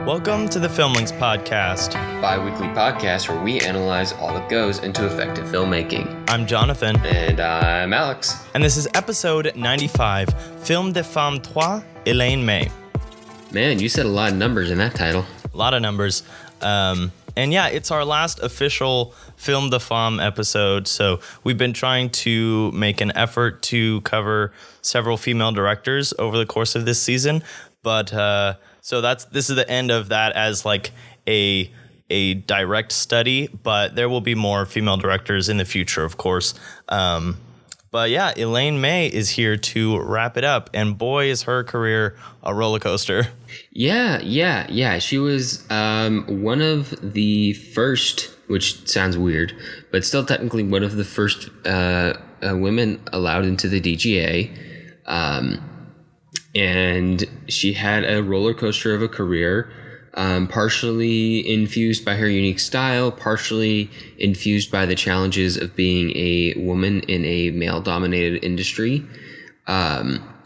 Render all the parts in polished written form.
Welcome to the Filmlinks podcast, bi-weekly podcast where we analyze all that goes into effective filmmaking. I'm Jonathan. And I'm Alex. And this is episode 95, Films de Femmes, Trois, Elaine May. Man, you said a lot of numbers in that title. A lot of numbers. And yeah, it's our last official Films de Femmes episode, so we've been trying to make an effort to cover several female directors over the course of this season, but so this is the end of that as like a direct study, but there will be more female directors in the future, of course. But yeah, Elaine May is here to wrap it up, and boy, is her career a roller coaster. Yeah. She was one of the first, which sounds weird, but still technically one of the first women allowed into the DGA. And she had a roller coaster of a career, partially infused by her unique style, partially infused by the challenges of being a woman in a male-dominated industry,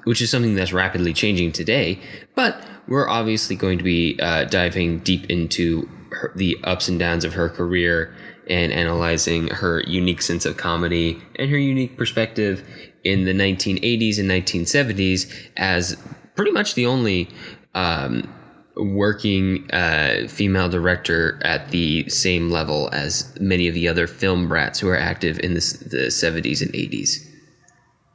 which is something that's rapidly changing today. But we're obviously going to be diving deep into the ups and downs of her career and analyzing her unique sense of comedy and her unique perspective in the 1980s and 1970s as pretty much the only working female director at the same level as many of the other film brats who are active in the 70s and 80s.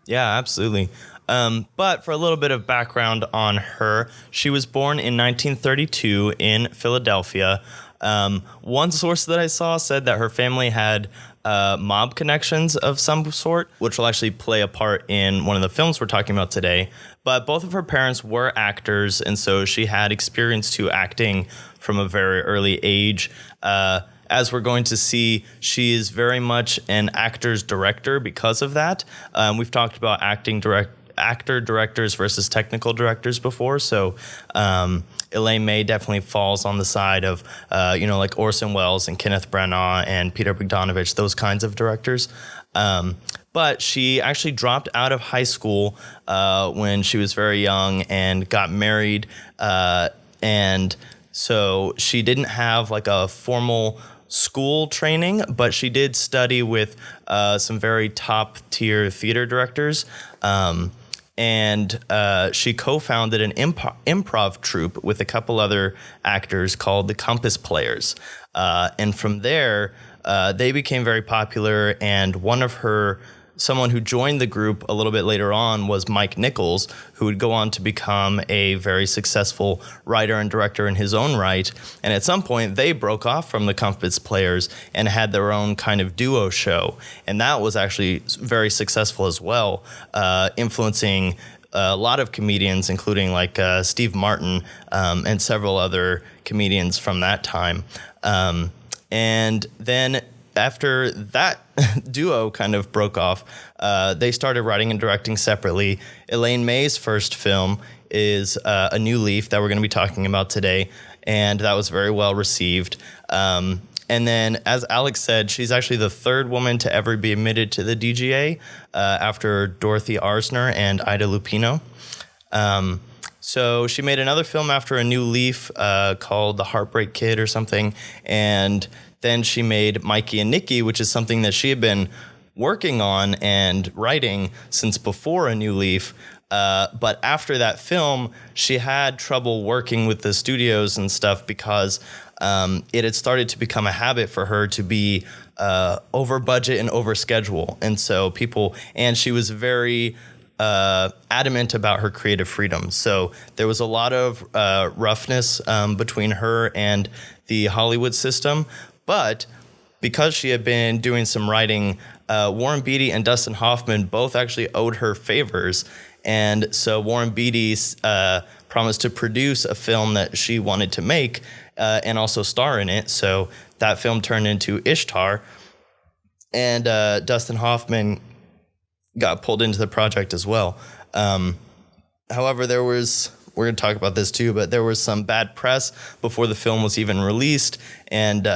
Yeah, absolutely. But for a little bit of background on her, she was born in 1932 in Philadelphia. One source that I saw said that her family had mob connections of some sort, which will actually play a part in one of the films we're talking about today. But both of her parents were actors, and so she had experience to acting from a very early age. As we're going to see, she is very much an actor's director because of that. We've talked about actor directors versus technical directors before, so Elaine May definitely falls on the side of like Orson Welles and Kenneth Branagh and Peter Bogdanovich, those kinds of directors. But she actually dropped out of high school when she was very young and got married, and so she didn't have like a formal school training, but she did study with some very top tier theater directors. And she co-founded an improv troupe with a couple other actors called the Compass Players. And from there, they became very popular. And someone who joined the group a little bit later on was Mike Nichols, who would go on to become a very successful writer and director in his own right. And at some point, they broke off from the Compass Players and had their own kind of duo show. And that was actually very successful as well, influencing a lot of comedians, including like Steve Martin and several other comedians from that time. And then after that duo kind of broke off, they started writing and directing separately. Elaine May's first film is A New Leaf that we're going to be talking about today, and that was very well received. And then, as Alex said, she's actually the third woman to ever be admitted to the DGA after Dorothy Arzner and Ida Lupino. So she made another film after A New Leaf called The Heartbreak Kid or something, and then she made Mikey and Nicky, which is something that she had been working on and writing since before A New Leaf. But after that film, she had trouble working with the studios and stuff because it had started to become a habit for her to be over budget and over schedule. And so she was very adamant about her creative freedom. So there was a lot of roughness between her and the Hollywood system. But because she had been doing some writing, Warren Beatty and Dustin Hoffman both actually owed her favors. And so Warren Beatty promised to produce a film that she wanted to make and also star in it. So that film turned into Ishtar. And Dustin Hoffman got pulled into the project as well. However, we're going to talk about this too, but there was some bad press before the film was even released, and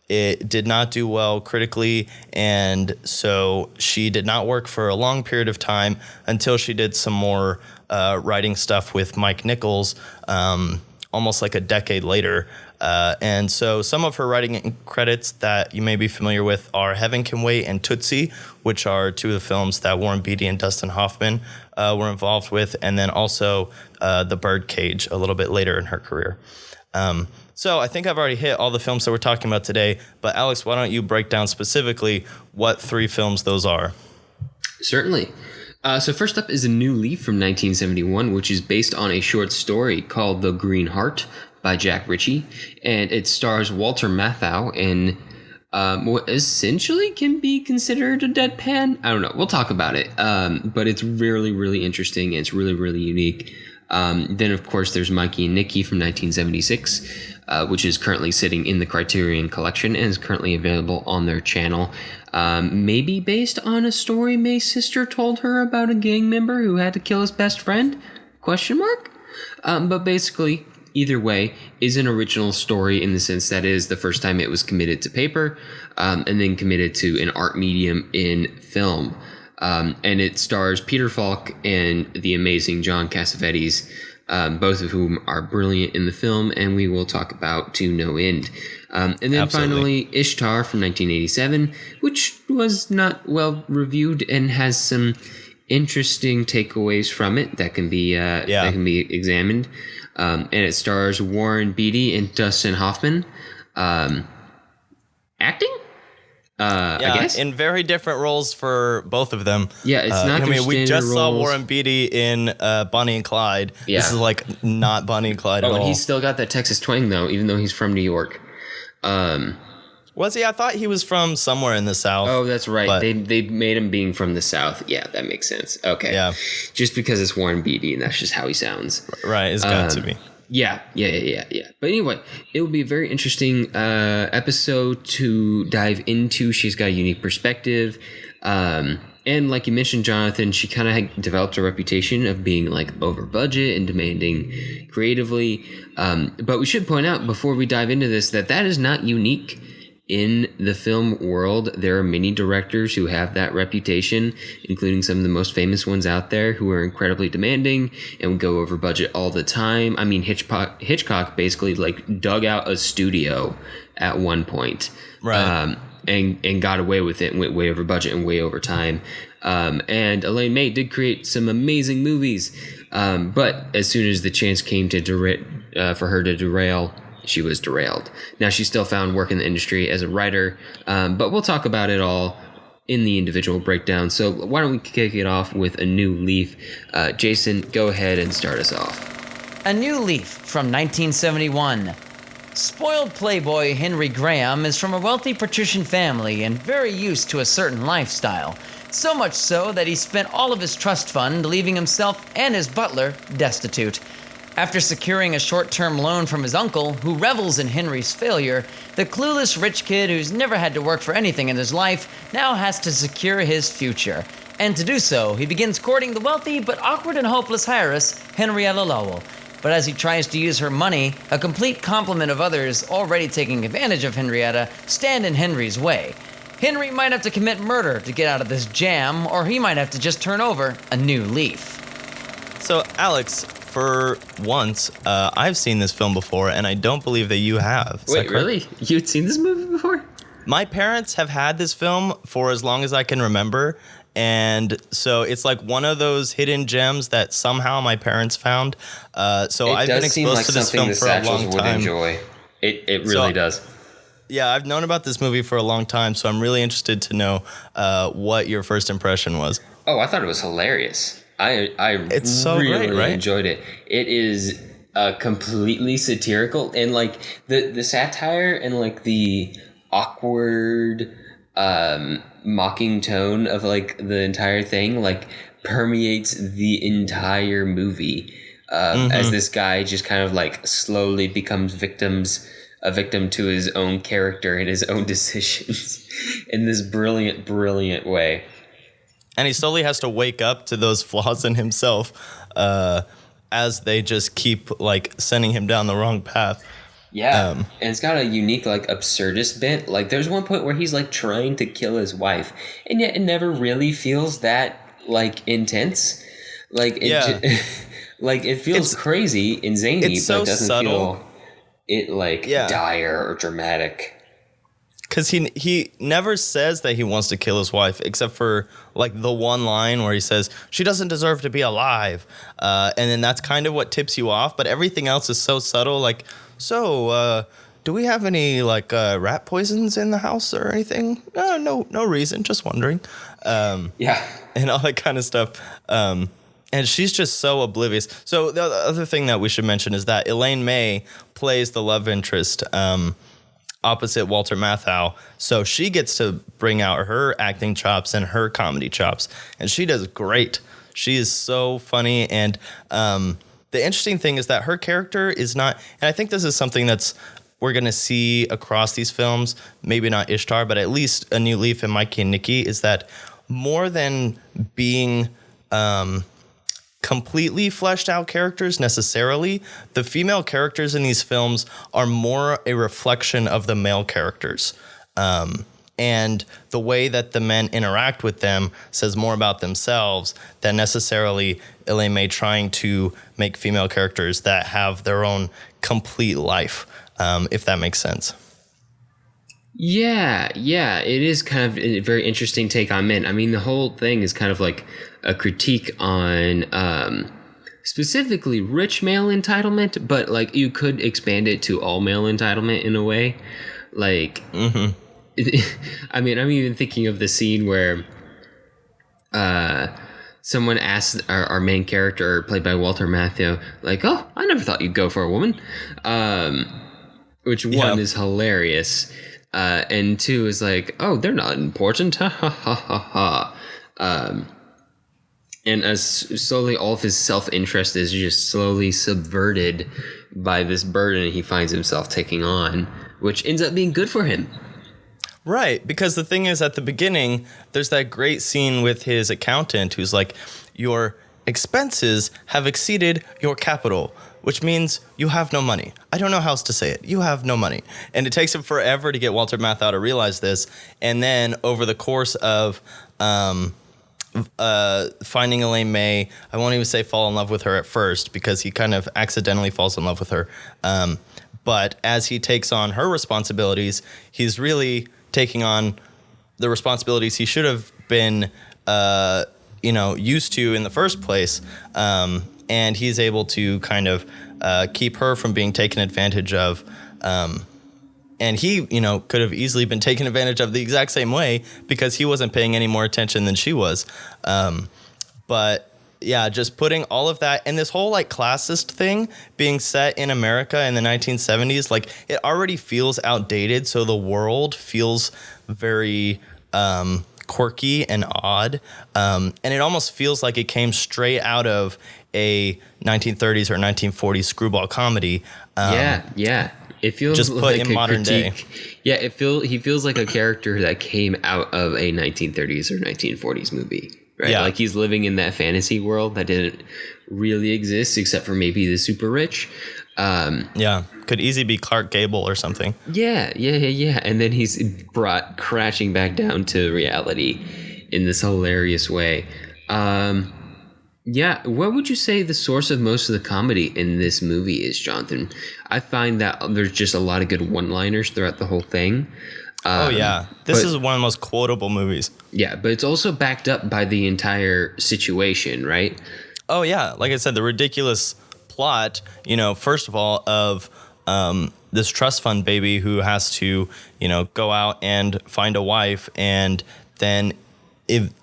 it did not do well critically, and so she did not work for a long period of time until she did some more writing stuff with Mike Nichols, almost like a decade later. And so some of her writing credits that you may be familiar with are Heaven Can Wait and Tootsie, which are two of the films that Warren Beatty and Dustin Hoffman were involved with, and then also The Birdcage a little bit later in her career. So I think I've already hit all the films that we're talking about today, but Alex, why don't you break down specifically what 3 films those are? Certainly. So first up is A New Leaf from 1971, which is based on a short story called The Green Heart by Jack Ritchie, and it stars Walter Matthau in what essentially can be considered a deadpan. I don't know. We'll talk about it. But it's really, really interesting, and it's really, really unique. Then, of course, there's Mikey and Nicky from 1976, which is currently sitting in the Criterion Collection and is currently available on their channel. Maybe based on a story May's sister told her about a gang member who had to kill his best friend? ? But basically, either way, is an original story in the sense that is the first time it was committed to paper, and then committed to an art medium in film. And it stars Peter Falk and the amazing John Cassavetes, both of whom are brilliant in the film, and we will talk about to no end. And then Absolutely. finally, Ishtar from 1987, which was not well reviewed and has some interesting takeaways from it that can be examined. And it stars Warren Beatty and Dustin Hoffman. Acting? I guess in very different roles for both of them. Yeah, it's not. We just saw roles. Warren Beatty in Bonnie and Clyde. Yeah. This is like not Bonnie and Clyde at Oh, and all. he's still got that Texas twang though, even though he's from New York. Was he? I thought he was from somewhere in the South. Oh, that's right. But- They made him being from the South. Yeah, that makes sense. Okay. Yeah. Just because it's Warren Beatty and that's just how he sounds. Right, it's got to be. Yeah. But anyway, it will be a very interesting episode to dive into. She's got a unique perspective. And like you mentioned, Jonathan, she kind of developed a reputation of being like over budget and demanding creatively. But we should point out before we dive into this that is not unique in the film world. There are many directors who have that reputation, including some of the most famous ones out there who are incredibly demanding and would go over budget all the time. I mean, Hitchcock basically like dug out a studio at one point. Right. And got away with it and went way over budget and way over time. And Elaine May did create some amazing movies. But as soon as the chance came for her to derail, she was derailed. Now, she still found work in the industry as a writer, but we'll talk about it all in the individual breakdown. So why don't we kick it off with A New Leaf? Jason, go ahead and start us off. A New Leaf from 1971. Spoiled playboy Henry Graham is from a wealthy patrician family and very used to a certain lifestyle. So much so that he spent all of his trust fund, leaving himself and his butler destitute. After securing a short-term loan from his uncle, who revels in Henry's failure, the clueless rich kid who's never had to work for anything in his life now has to secure his future. And to do so, he begins courting the wealthy but awkward and hopeless heiress, Henrietta Lowell. But as he tries to use her money, a complete complement of others already taking advantage of Henrietta stand in Henry's way. Henry might have to commit murder to get out of this jam, or he might have to just turn over a new leaf. So, Alex, for once, I've seen this film before, and I don't believe that you have. Is that Wait, correct? really? You'd seen this movie before? My parents have had this film for as long as I can remember, and so it's like one of those hidden gems that somehow my parents found. So I've been exposed to this film for a long time. Enjoy. It really does. Yeah, I've known about this movie for a long time, so I'm really interested to know what your first impression was. Oh, I thought it was hilarious. It's so really, great, right? enjoyed it. It is completely satirical, and like the satire and like the awkward mocking tone of like the entire thing like permeates the entire movie as this guy just kind of like slowly becomes a victim to his own character and his own decisions in this brilliant way. And he slowly has to wake up to those flaws in himself as they just keep like sending him down the wrong path. Yeah, and it's got a unique like absurdist bent. Like there's one point where he's like trying to kill his wife, and yet it never really feels that like intense. Like Like, it feels crazy and zany, it's but so it doesn't subtle. feel dire or dramatic. Because he never says that he wants to kill his wife, except for like the one line where he says she doesn't deserve to be alive, and then that's kind of what tips you off. But everything else is so subtle. Like, do we have any like rat poisons in the house or anything? No reason. Just wondering. And all that kind of stuff. And she's just so oblivious. So the other thing that we should mention is that Elaine May plays the love interest. Opposite Walter Matthau, so she gets to bring out her acting chops and her comedy chops, and she does great. She is so funny, and the interesting thing is that her character is not, and I think this is something that's we're going to see across these films, maybe not Ishtar, but at least A New Leaf and Mikey and Nikki, is that more than being completely fleshed out characters necessarily, the female characters in these films are more a reflection of the male characters. And the way that the men interact with them says more about themselves than necessarily Elaine May trying to make female characters that have their own complete life, if that makes sense. Yeah, it is kind of a very interesting take on men. I mean, the whole thing is kind of like a critique on specifically rich male entitlement, but like you could expand it to all male entitlement in a way. Like, I mean, I'm even thinking of the scene where someone asks our main character, played by Walter Matthau, like, "Oh, I never thought you'd go for a woman," which one is hilarious. And two is like, "Oh, they're not important." Ha ha ha ha ha. And as slowly all of his self-interest is just slowly subverted by this burden he finds himself taking on, which ends up being good for him. Right, because the thing is, at the beginning, there's that great scene with his accountant who's like, your expenses have exceeded your capital, which means you have no money. I don't know how else to say it. You have no money. And it takes him forever to get Walter Matthau to realize this. And then over the course of finding Elaine May, I won't even say fall in love with her at first, because he kind of accidentally falls in love with her. But as he takes on her responsibilities, he's really taking on the responsibilities he should have been used to in the first place. And he's able to kind of keep her from being taken advantage of. And he, could have easily been taken advantage of the exact same way because he wasn't paying any more attention than she was. But yeah, just putting all of that and this whole like classist thing being set in America in the 1970s, like it already feels outdated. So the world feels very quirky and odd. And it almost feels like it came straight out of a 1930s or 1940s screwball comedy. Yeah. It feels just put like in modern day. Yeah, he feels like a character that came out of a 1930s or 1940s movie, right? Yeah. Like he's living in that fantasy world that didn't really exist except for maybe the super rich. Could easily be Clark Gable or something. Yeah. And then he's brought crashing back down to reality in this hilarious way. Yeah, what would you say the source of most of the comedy in this movie is, Jonathan? I find that there's just a lot of good one-liners throughout the whole thing. This is one of the most quotable movies. Yeah, but it's also backed up by the entire situation, right? Oh, yeah. Like I said, the ridiculous plot, first of all, of this trust fund baby who has to, go out and find a wife and then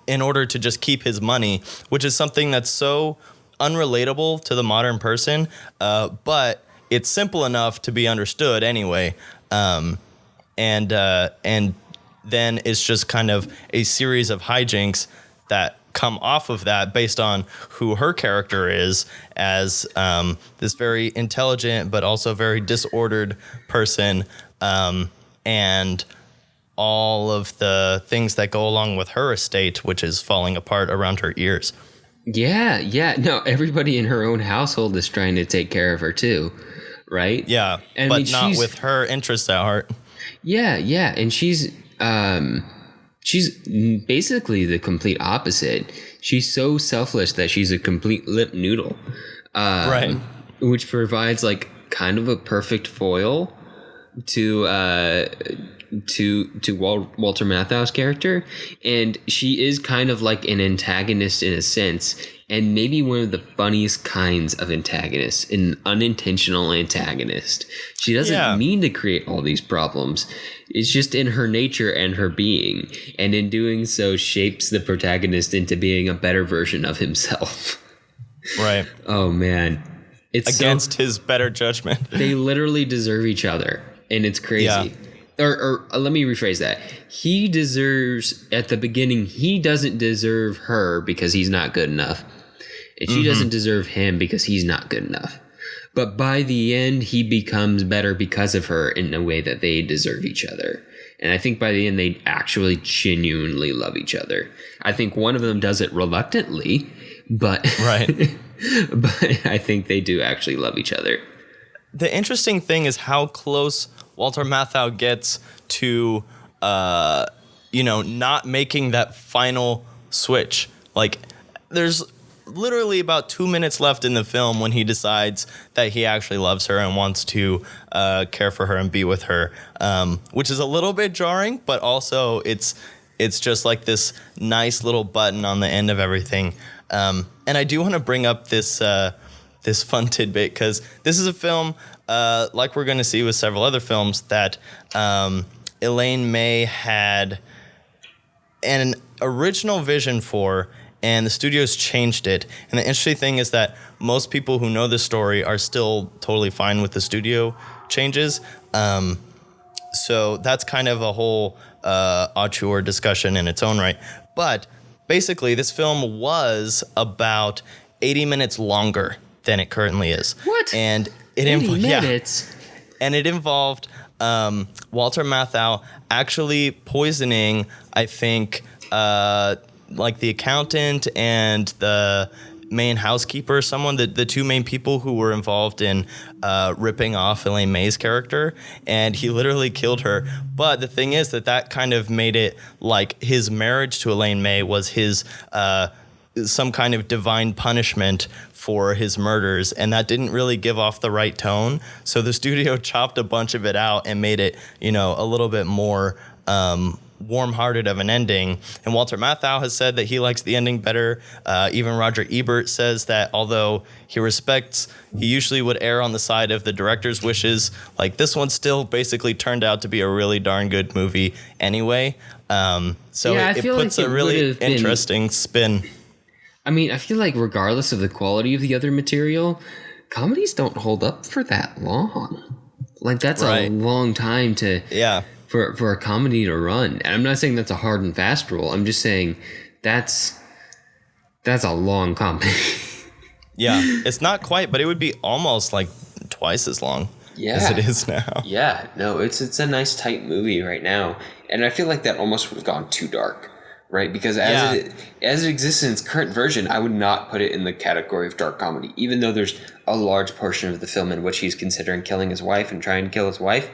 in order to just keep his money, which is something that's so unrelatable to the modern person, but it's simple enough to be understood anyway. And then it's just kind of a series of hijinks that come off of that based on who her character is as this very intelligent but also very disordered person, and all of the things that go along with her estate, which is falling apart around her ears. Yeah. No, everybody in her own household is trying to take care of her too, right? Yeah, but not with her interest at heart. Yeah, and she's basically the complete opposite. She's so selfless that she's a complete lip noodle. Right. Which provides like kind of a perfect foil to Walter Matthau's character, and she is kind of like an antagonist in a sense, and maybe one of the funniest kinds of antagonists, an unintentional antagonist. She doesn't mean to create all these problems. It's just in her nature and her being, and in doing so shapes the protagonist into being a better version of himself. Right. Oh man. It's against his better judgment. They literally deserve each other, and it's crazy. Yeah. Or let me rephrase that. He deserves, at the beginning, he doesn't deserve her because he's not good enough. And she doesn't deserve him because he's not good enough. But by the end, he becomes better because of her in a way that they deserve each other. And I think by the end, they actually genuinely love each other. I think one of them does it reluctantly, but... Right. But I think they do actually love each other. The interesting thing is how close Walter Matthau gets to, not making that final switch. Like, there's literally about 2 minutes left in the film when he decides that he actually loves her and wants to care for her and be with her, which is a little bit jarring, but also it's just like this nice little button on the end of everything. And I do want to bring up this fun tidbit because this is a film, like we're going to see with several other films, that Elaine May had an original vision for, and the studios changed it. And the interesting thing is that most people who know the story are still totally fine with the studio changes. So that's kind of a whole auteur discussion in its own right. But basically, this film was about 80 minutes longer than it currently is. What? And it 80 minutes? Yeah. And it involved Walter Matthau actually poisoning, I think, like the accountant and the main housekeeper, the two main people who were involved in ripping off Elaine May's character, and he literally killed her. But the thing is that kind of made it like his marriage to Elaine May was his some kind of divine punishment for his murders, and that didn't really give off the right tone. So the studio chopped a bunch of it out and made it, a little bit more warm-hearted of an ending. And Walter Matthau has said that he likes the ending better. Even Roger Ebert says that although he usually would err on the side of the director's wishes, like this one still basically turned out to be a really darn good movie anyway. So Yeah, it puts a really interesting spin. I mean, I feel like regardless of the quality of the other material, comedies don't hold up for that long. Like that's a long time to... Yeah. For a comedy to run. And I'm not saying that's a hard and fast rule. I'm just saying that's a long comedy. Yeah, it's not quite, but it would be almost like twice as long as it is now. Yeah, no, it's a nice tight movie right now. And I feel like that almost would have gone too dark, right? Because as it exists in its current version, I would not put it in the category of dark comedy, even though there's a large portion of the film in which he's considering killing his wife and trying to kill his wife.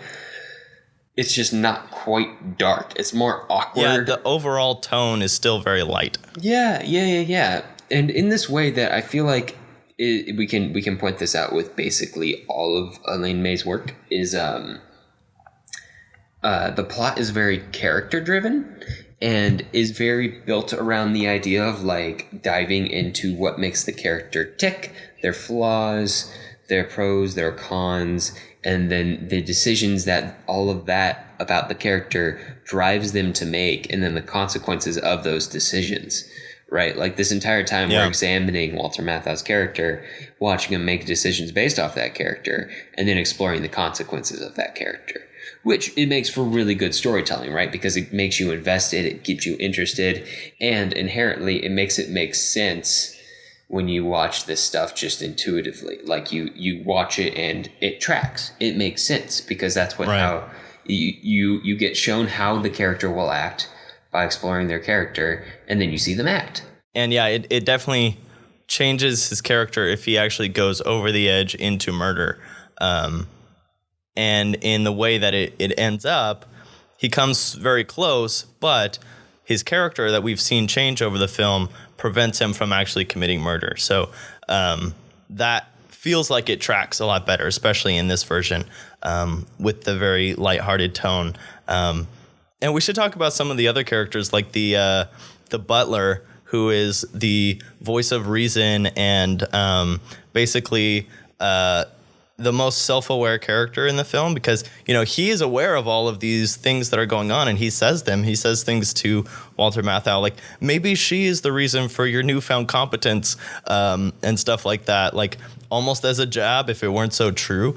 It's just not quite dark. It's more awkward. Yeah, the overall tone is still very light. Yeah. And in this way that I feel like we can point this out with basically all of Elaine May's work is the plot is very character driven and is very built around the idea of like diving into what makes the character tick, their flaws, their pros, their cons, and then the decisions that all of that about the character drives them to make, and then the consequences of those decisions, right? Like this entire time we're examining Walter Matthau's character, watching him make decisions based off that character, and then exploring the consequences of that character, which it makes for really good storytelling, right? Because it makes you invested, it keeps you interested, and inherently it makes it make sense when you watch this stuff just intuitively. Like you watch it and it tracks. It makes sense because that's how you get shown how the character will act by exploring their character, and then you see them act. And yeah, it definitely changes his character if he actually goes over the edge into murder. And in the way that it ends up, he comes very close, but his character that we've seen change over the film prevents him from actually committing murder. So that feels like it tracks a lot better, especially in this version, with the very lighthearted tone. And we should talk about some of the other characters, like the butler, who is the voice of reason and basically the most self-aware character in the film, because, you know, he is aware of all of these things that are going on, and he says them. He says things to Walter Matthau, like, maybe she is the reason for your newfound competence, and stuff like that, like almost as a jab if it weren't so true.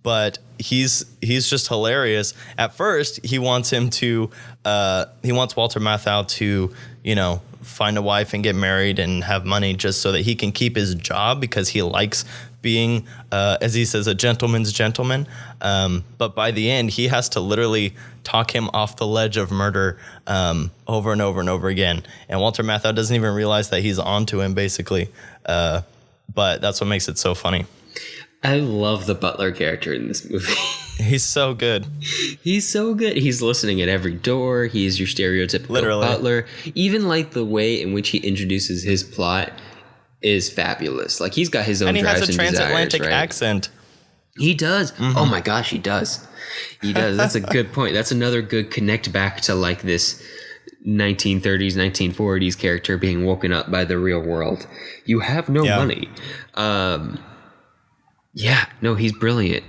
But he's just hilarious. At first, he wants Walter Matthau to, you know, find a wife and get married and have money just so that he can keep his job, because he likes being, as he says, a gentleman's gentleman. But by the end, he has to literally talk him off the ledge of murder over and over and over again. And Walter Matthau doesn't even realize that he's onto him, basically. But that's what makes it so funny. I love the Butler character in this movie. He's so good. He's so good. He's listening at every door. He is your stereotypical Literally. butler. Even like the way in which he introduces his plot is fabulous. Like, he's got his own And he drives has a and transatlantic desires, right? accent. He does. Oh my gosh, he does. He does. That's a good point. That's another good connect back to like this 1930s, 1940s character being woken up by the real world. You have no money. Yeah, no, he's brilliant.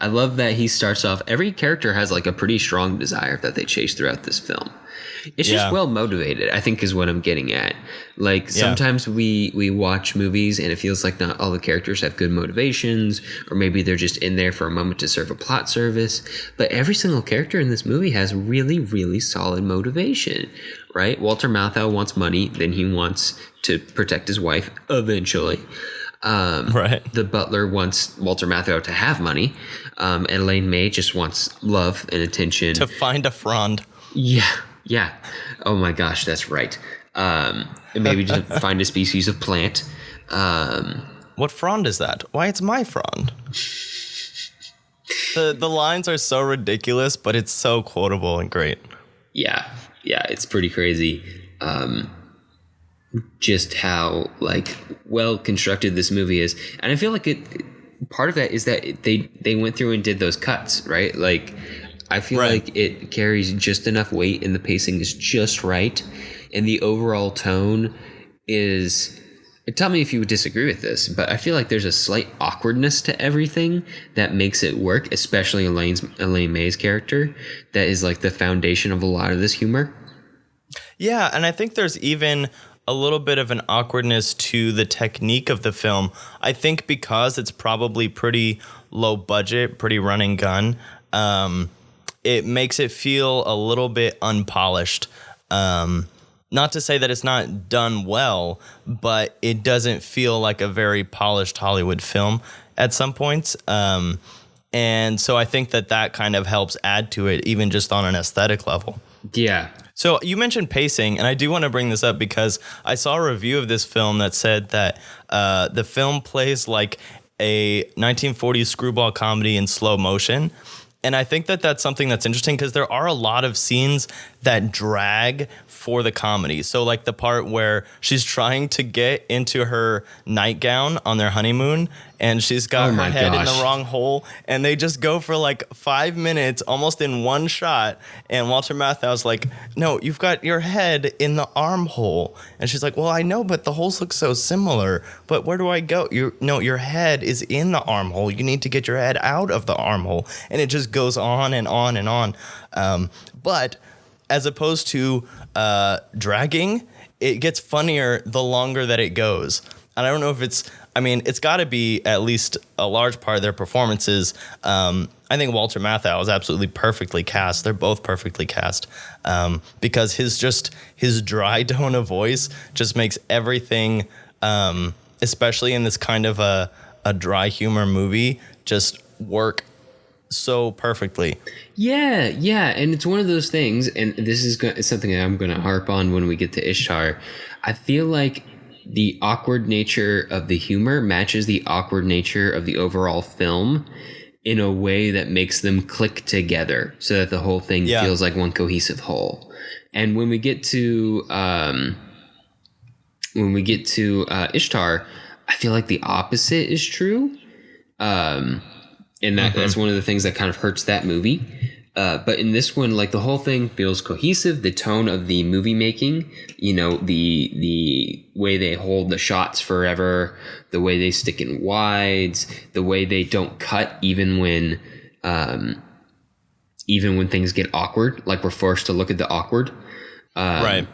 I love that he starts off, every character has like a pretty strong desire that they chase throughout this film. It's just well motivated, I think, is what I'm getting at. Like, sometimes we watch movies and it feels like not all the characters have good motivations, or maybe they're just in there for a moment to serve a plot service. But every single character in this movie has really, really solid motivation, right? Walter Matthau wants money, then he wants to protect his wife eventually. Right. The butler wants Walter Matthau to have money. And Elaine May just wants love and attention. To find a frond. Yeah. Oh my gosh, that's right. And maybe to find a species of plant. What frond is that? Why, it's my frond. The lines are so ridiculous, but it's so quotable and great. Yeah, it's pretty crazy. Just how like well constructed this movie is, and I feel like part of that is that they went through and did those cuts, right? Like, I feel like it carries just enough weight, and the pacing is just right, and the overall tone is. Tell me if you would disagree with this, but I feel like there's a slight awkwardness to everything that makes it work, especially Elaine May's character, that is like the foundation of a lot of this humor. Yeah, and I think there's even a little bit of an awkwardness to the technique of the film. I think because it's probably pretty low budget, pretty run and gun, it makes it feel a little bit unpolished. Not to say that it's not done well, but it doesn't feel like a very polished Hollywood film at some points. And so I think that kind of helps add to it, even just on an aesthetic level. Yeah. So you mentioned pacing, and I do want to bring this up because I saw a review of this film that said that the film plays like a 1940s screwball comedy in slow motion. And I think that's something that's interesting because there are a lot of scenes that drag for the comedy. So like the part where she's trying to get into her nightgown on their honeymoon and she's got her head in the wrong hole, and they just go for like 5 minutes almost in one shot. And Walter Matthau's like, no, you've got your head in the armhole. And she's like, well, I know, but the holes look so similar. But where do I go? Your head is in the armhole. You need to get your head out of the armhole. And it just goes on and on and on. But as opposed to dragging, it gets funnier the longer that it goes. And I don't know if it's got to be at least a large part of their performances. I think Walter Matthau is absolutely perfectly cast. They're both perfectly cast because his dry tone of voice just makes everything, especially in this kind of a dry humor movie, just work so perfectly. Yeah, and it's one of those things, and this is something that I'm going to harp on when we get to Ishtar. I feel like the awkward nature of the humor matches the awkward nature of the overall film in a way that makes them click together so that the whole thing feels like one cohesive whole. And when we get to Ishtar, I feel like the opposite is true. And that's one of the things that kind of hurts that movie. But in this one, like the whole thing feels cohesive. The tone of the movie making, you know, the way they hold the shots forever, the way they stick in wides, the way they don't cut even when things get awkward, like we're forced to look at the awkward. Right.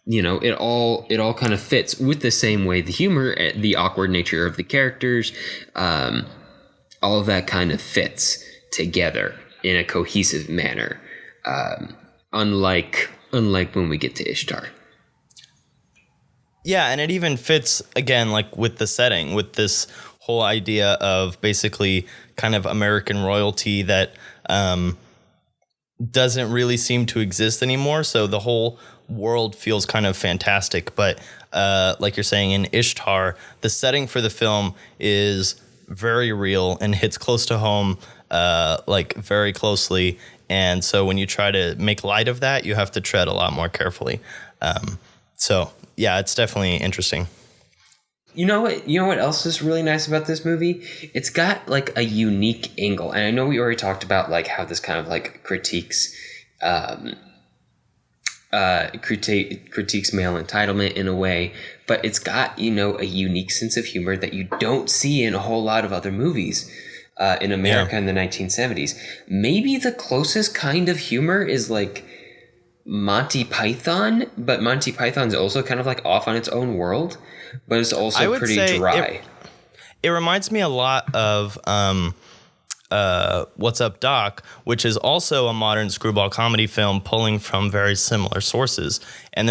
You know, it all kind of fits with the same way the humor, the awkward nature of the characters, all of that kind of fits together in a cohesive manner. Unlike when we get to Ishtar. Yeah, and it even fits again, like with the setting, with this whole idea of basically kind of American royalty that doesn't really seem to exist anymore. So the whole world feels kind of fantastic. But like you're saying, in Ishtar, the setting for the film is very real and hits close to home, like very closely. And so when you try to make light of that, you have to tread a lot more carefully. So yeah, it's definitely interesting. You know what else is really nice about this movie? It's got like a unique angle. And I know we already talked about like how this kind of like critiques male entitlement in a way, but it's got, you know, a unique sense of humor that you don't see in a whole lot of other movies in America in the 1970s. Maybe the closest kind of humor is like Monty Python, but Monty Python's also kind of like off on its own world, but it's also pretty dry. It reminds me a lot of What's Up, Doc, which is also a modern screwball comedy film pulling from very similar sources. And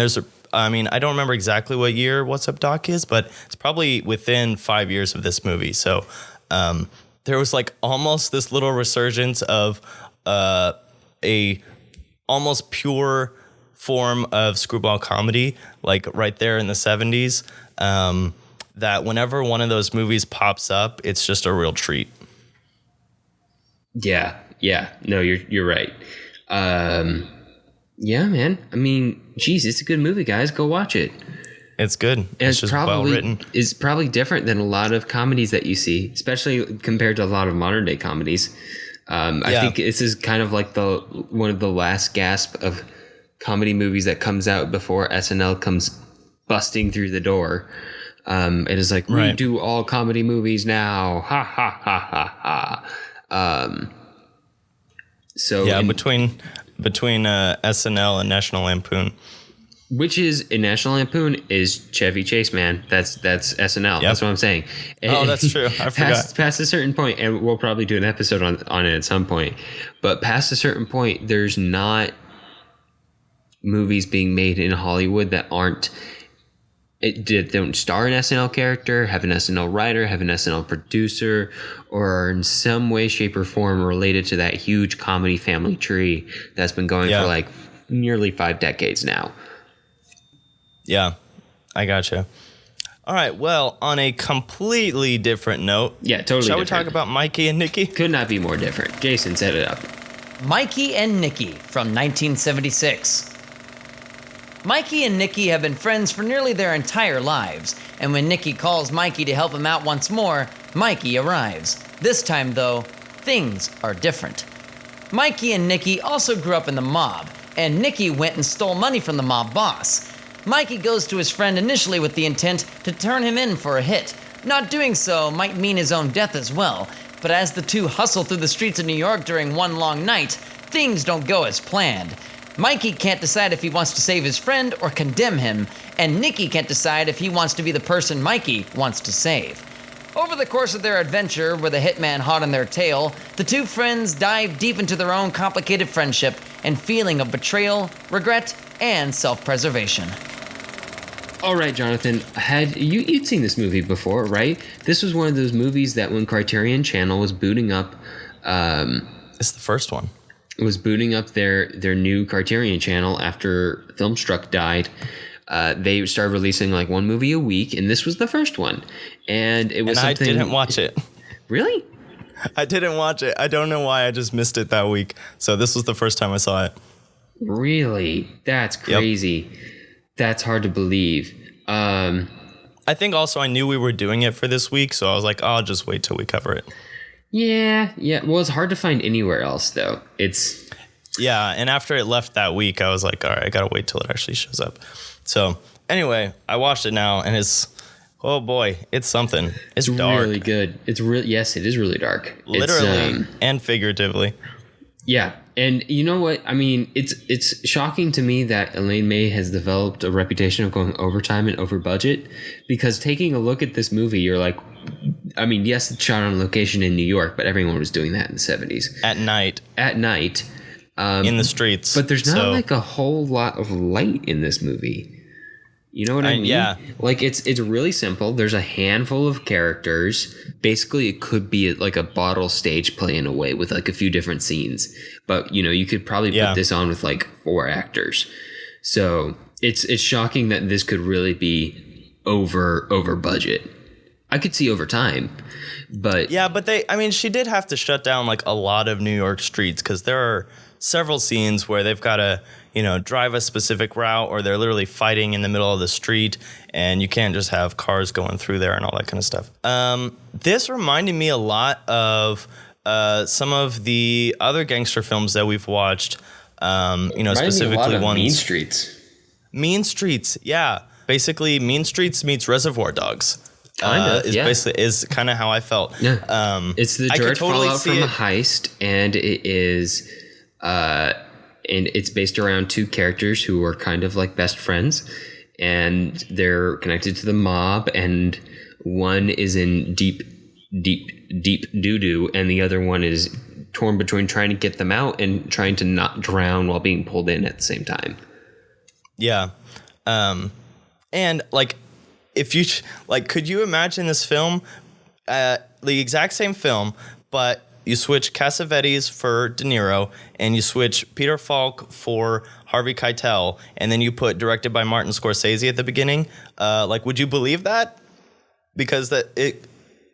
I don't remember exactly what year What's Up, Doc is, but it's probably within 5 years of this movie. So there was like almost this little resurgence of a almost pure form of screwball comedy, like right there in the 70s, that whenever one of those movies pops up, it's just a real treat. Yeah. No, you're right. Yeah, man. I mean, geez, it's a good movie, guys. Go watch it. It's good. It's just well written. It's probably different than a lot of comedies that you see, especially compared to a lot of modern day comedies. I think this is kind of like one of the last gasp of comedy movies that comes out before SNL comes busting through the door. It is like, we do all comedy movies now. Ha ha ha ha ha. So yeah, between SNL and National Lampoon, which is in National Lampoon is Chevy Chase, man. That's SNL. Yep. That's what I'm saying. Oh, that's true. I forgot. Past a certain point, and we'll probably do an episode on it at some point. But past a certain point, there's not movies being made in Hollywood that don't star an SNL character, have an SNL writer, have an SNL producer, or are in some way, shape, or form related to that huge comedy family tree that's been going for like nearly 5 decades now. Yeah, I gotcha. All right, well, on a completely different note. Yeah, totally Shall different. we talk about Mikey and Nikki? Could not be more different. Jason, set it up. Mikey and Nikki from 1976. Mikey and Nikki have been friends for nearly their entire lives, and when Nikki calls Mikey to help him out once more, Mikey arrives. This time, though, things are different. Mikey and Nikki also grew up in the mob, and Nikki went and stole money from the mob boss. Mikey goes to his friend initially with the intent to turn him in for a hit. Not doing so might mean his own death as well, but as the two hustle through the streets of New York during one long night, things don't go as planned. Mikey can't decide if he wants to save his friend or condemn him, and Nikki can't decide if he wants to be the person Mikey wants to save. Over the course of their adventure, with a hitman hot on their tail, the two friends dive deep into their own complicated friendship and feeling of betrayal, regret, and self-preservation. All right, Jonathan, you'd seen this movie before, right? This was one of those movies that when Criterion Channel was booting up... it's the first one. Was booting up their new Criterion Channel after Filmstruck died. They started releasing like one movie a week, and this was the first one. And it was something... I didn't watch it. Really? I didn't watch it. I don't know why. I just missed it that week. So this was the first time I saw it. Really? That's crazy. Yep. That's hard to believe. I think also I knew we were doing it for this week, so I was like, I'll just wait till we cover it. Yeah. Well, it's hard to find anywhere else, though. Yeah, and after it left that week, I was like, all right, I gotta wait till it actually shows up. So anyway, I watched it now, and oh boy, it's something. It's dark. Really good. Yes, it is really dark. Literally and figuratively. Yeah, and you know what? I mean, it's shocking to me that Elaine May has developed a reputation of going overtime and over budget, because taking a look at this movie, you're like, I mean, yes, it's shot on location in New York, but everyone was doing that in the 70s. At night. In the streets. But there's not like a whole lot of light in this movie. You know what I mean? Yeah. Like it's really simple. There's a handful of characters. Basically, it could be like a bottle stage play in a way with like a few different scenes. But you could probably put this on with like 4 actors. So it's shocking that this could really be over budget. I could see over time, but yeah, but she did have to shut down like a lot of New York streets, because there are several scenes where they've got to drive a specific route, or they're literally fighting in the middle of the street, and you can't just have cars going through there and all that kind of stuff. This reminded me a lot of some of the other gangster films that we've watched. Specifically ones. Mean Streets. Mean Streets, yeah. Basically, Mean Streets meets Reservoir Dogs. Is kind of how I felt. Yeah. It's the direct fallout from a heist, and it is, and it's based around 2 characters who are kind of like best friends, and they're connected to the mob, and one is in deep doo-doo, and the other one is torn between trying to get them out and trying to not drown while being pulled in at the same time. Yeah. And like, if you could you imagine this film, the exact same film, but you switch Cassavetes for De Niro, and you switch Peter Falk for Harvey Keitel, and then you put directed by Martin Scorsese at the beginning? Would you believe that? Because it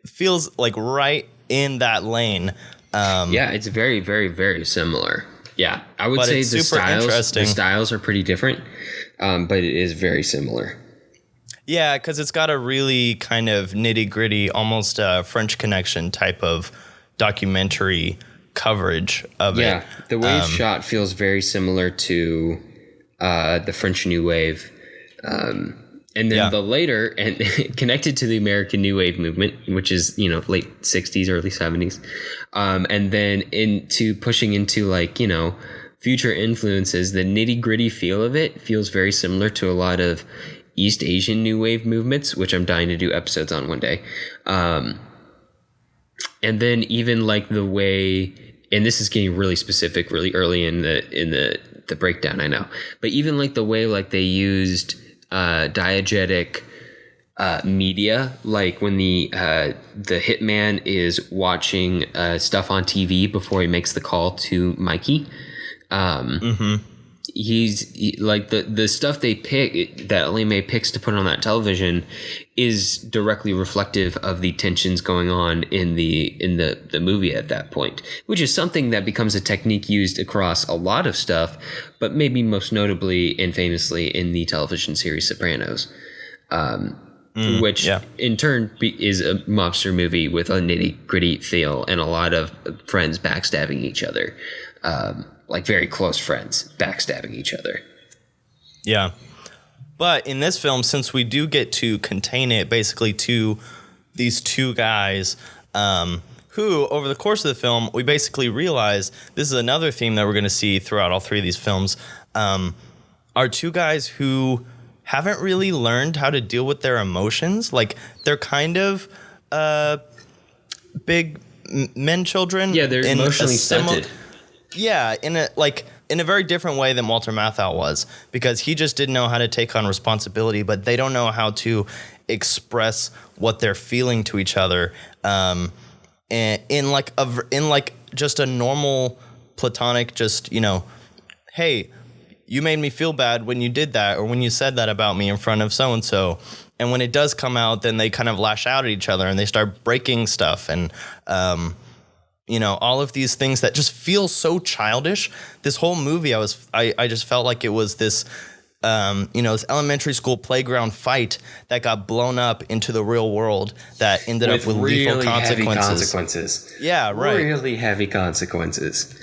feels like right in that lane. Yeah, it's very, very, very similar. Yeah, I would say the styles are pretty different, but it is very similar. Yeah, because it's got a really kind of nitty-gritty, almost French Connection type of documentary coverage of it. Yeah, the way it's shot feels very similar to the French New Wave. And then the later, and connected to the American New Wave movement, which is, late 60s, early 70s. And then into pushing into future influences, the nitty-gritty feel of it feels very similar to a lot of East Asian New Wave movements, which I'm dying to do episodes on one day. And then even like the way, and this is getting really specific really early in the breakdown, I know, but even like the way like they used diegetic media, like when the hitman is watching stuff on TV before he makes the call to Mikey. He's like the stuff they pick that Elaine May picks to put on that television is directly reflective of the tensions going on in the movie at that point, which is something that becomes a technique used across a lot of stuff, but maybe most notably and famously in the television series Sopranos, which in turn is a mobster movie with a nitty-gritty feel and a lot of friends backstabbing each other. Like very close friends backstabbing each other. Yeah. But in this film, since we do get to contain it basically to these 2 guys who, over the course of the film, we basically realize this is another theme that we're going to see throughout all 3 of these films, are 2 guys who haven't really learned how to deal with their emotions. Like, they're kind of big men children. Yeah, they're emotionally stunted. Yeah, in a very different way than Walter Matthau was, because he just didn't know how to take on responsibility, but they don't know how to express what they're feeling to each other, and in just a normal platonic, just hey, you made me feel bad when you did that, or when you said that about me in front of so and so, and when it does come out, then they kind of lash out at each other and they start breaking stuff and. All of these things that just feel so childish. This whole movie, I just felt like it was this this elementary school playground fight that got blown up into the real world that ended up with lethal really consequences. heavy consequences. Yeah, right. Really heavy consequences.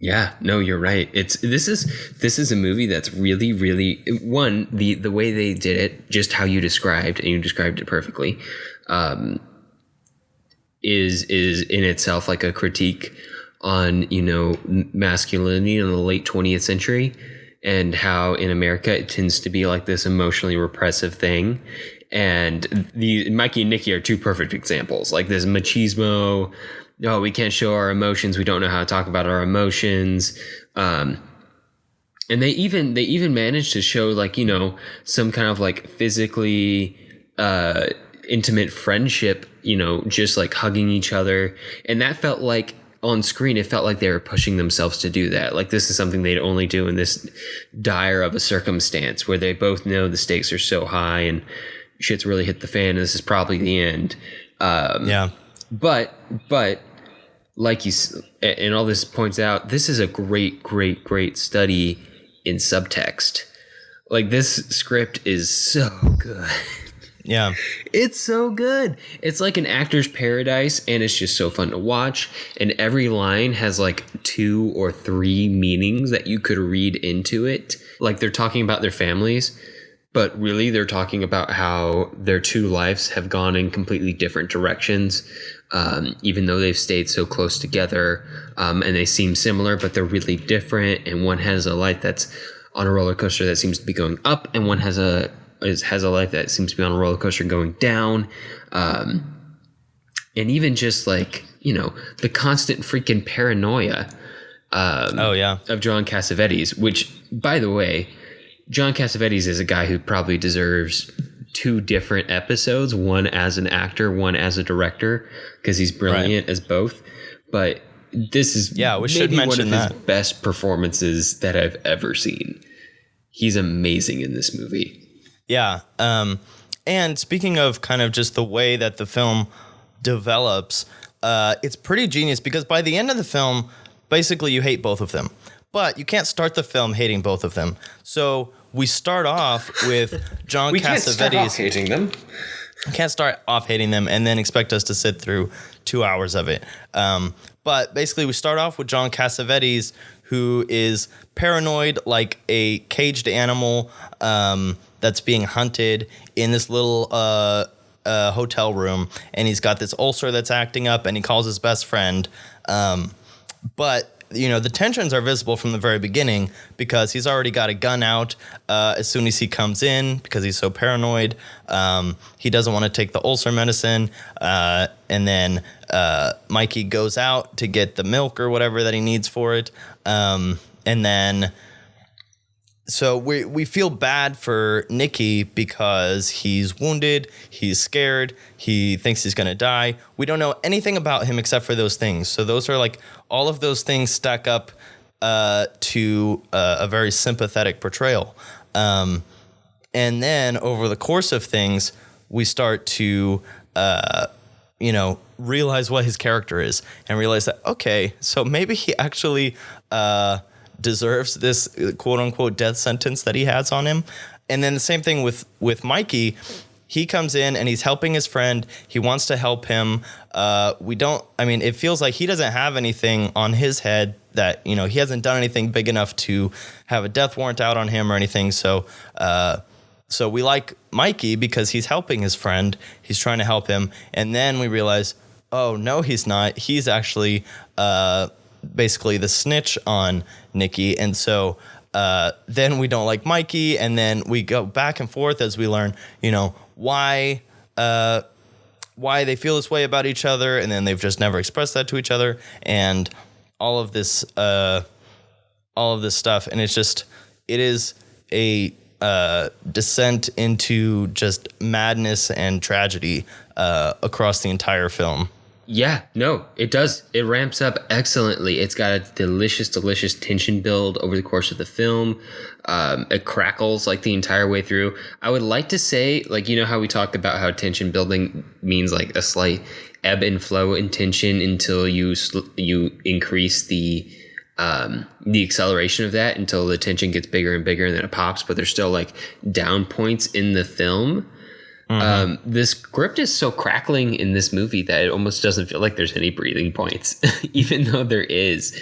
Yeah, no, you're right. This is a movie that's really, really, one, the way they did it, just how you described, and you described it perfectly, is in itself like a critique on, masculinity in the late 20th century, and how in America it tends to be like this emotionally repressive thing. And Mikey and Nikki are two perfect examples. Like this machismo, we can't show our emotions, we don't know how to talk about our emotions. And they even managed to show like, some kind of like physically intimate friendship, just like hugging each other. And that felt like, on screen, it felt like they were pushing themselves to do that. Like this is something they'd only do in this dire of a circumstance where they both know the stakes are so high and shit's really hit the fan and this is probably the end. But like you, and all this points out, this is a great study in subtext. Like this script is so good. Yeah. It's so good. It's like an actor's paradise, and it's just so fun to watch. And every line has like 2 or 3 meanings that you could read into it. Like they're talking about their families, but really they're talking about how their 2 lives have gone in completely different directions, even though they've stayed so close together, and they seem similar, but they're really different. And one has a life that's on a roller coaster that seems to be going up, and one has a life that seems to be on a roller coaster going down. And even just like, the constant freaking paranoia of John Cassavetes, which, by the way, John Cassavetes is a guy who probably deserves 2 different episodes, one as an actor, one as a director, because he's brilliant as both. But this is we should mention one of his best performances that I've ever seen. He's amazing in this movie. Yeah. And speaking of kind of just the way that the film develops, it's pretty genius because by the end of the film, basically you hate both of them. But you can't start the film hating both of them. So we start off with John Cassavetes. Can't start off hating them. Can't start off hating them and then expect us to sit through 2 hours of it. But basically we start off with John Cassavetes, who is paranoid like a caged animal that's being hunted in this little hotel room, and he's got this ulcer that's acting up, and he calls his best friend. But the tensions are visible from the very beginning because he's already got a gun out as soon as he comes in because he's so paranoid. He doesn't want to take the ulcer medicine, and then Mikey goes out to get the milk or whatever that he needs for it, and then. So we feel bad for Nicky because he's wounded, he's scared, he thinks he's going to die. We don't know anything about him except for those things. So those are like, all of those things stack up to a very sympathetic portrayal. And then over the course of things, we start to, realize what his character is and realize that, okay, so maybe he actually... deserves this quote-unquote death sentence that he has on him. And then the same thing with Mikey. He comes in and he's helping his friend. He wants to help him. It feels like he doesn't have anything on his head that, he hasn't done anything big enough to have a death warrant out on him or anything. So we like Mikey because he's helping his friend. He's trying to help him. And then we realize, oh, no, he's not. He's actually... basically the snitch on Nicky, and so then we don't like Mikey, and then we go back and forth as we learn, why they feel this way about each other, and then they've just never expressed that to each other, and all of this stuff, and it is a descent into just madness and tragedy across the entire film. Yeah, no, it does. It ramps up excellently. It's got a delicious tension build over the course of the film. It crackles like the entire way through. I would like to say, like, how we talk about how tension building means like a slight ebb and flow in tension until you increase the the acceleration of that until the tension gets bigger and bigger and then it pops, but there's still like down points in the film. The script is so crackling in this movie that it almost doesn't feel like there's any breathing points, even though there is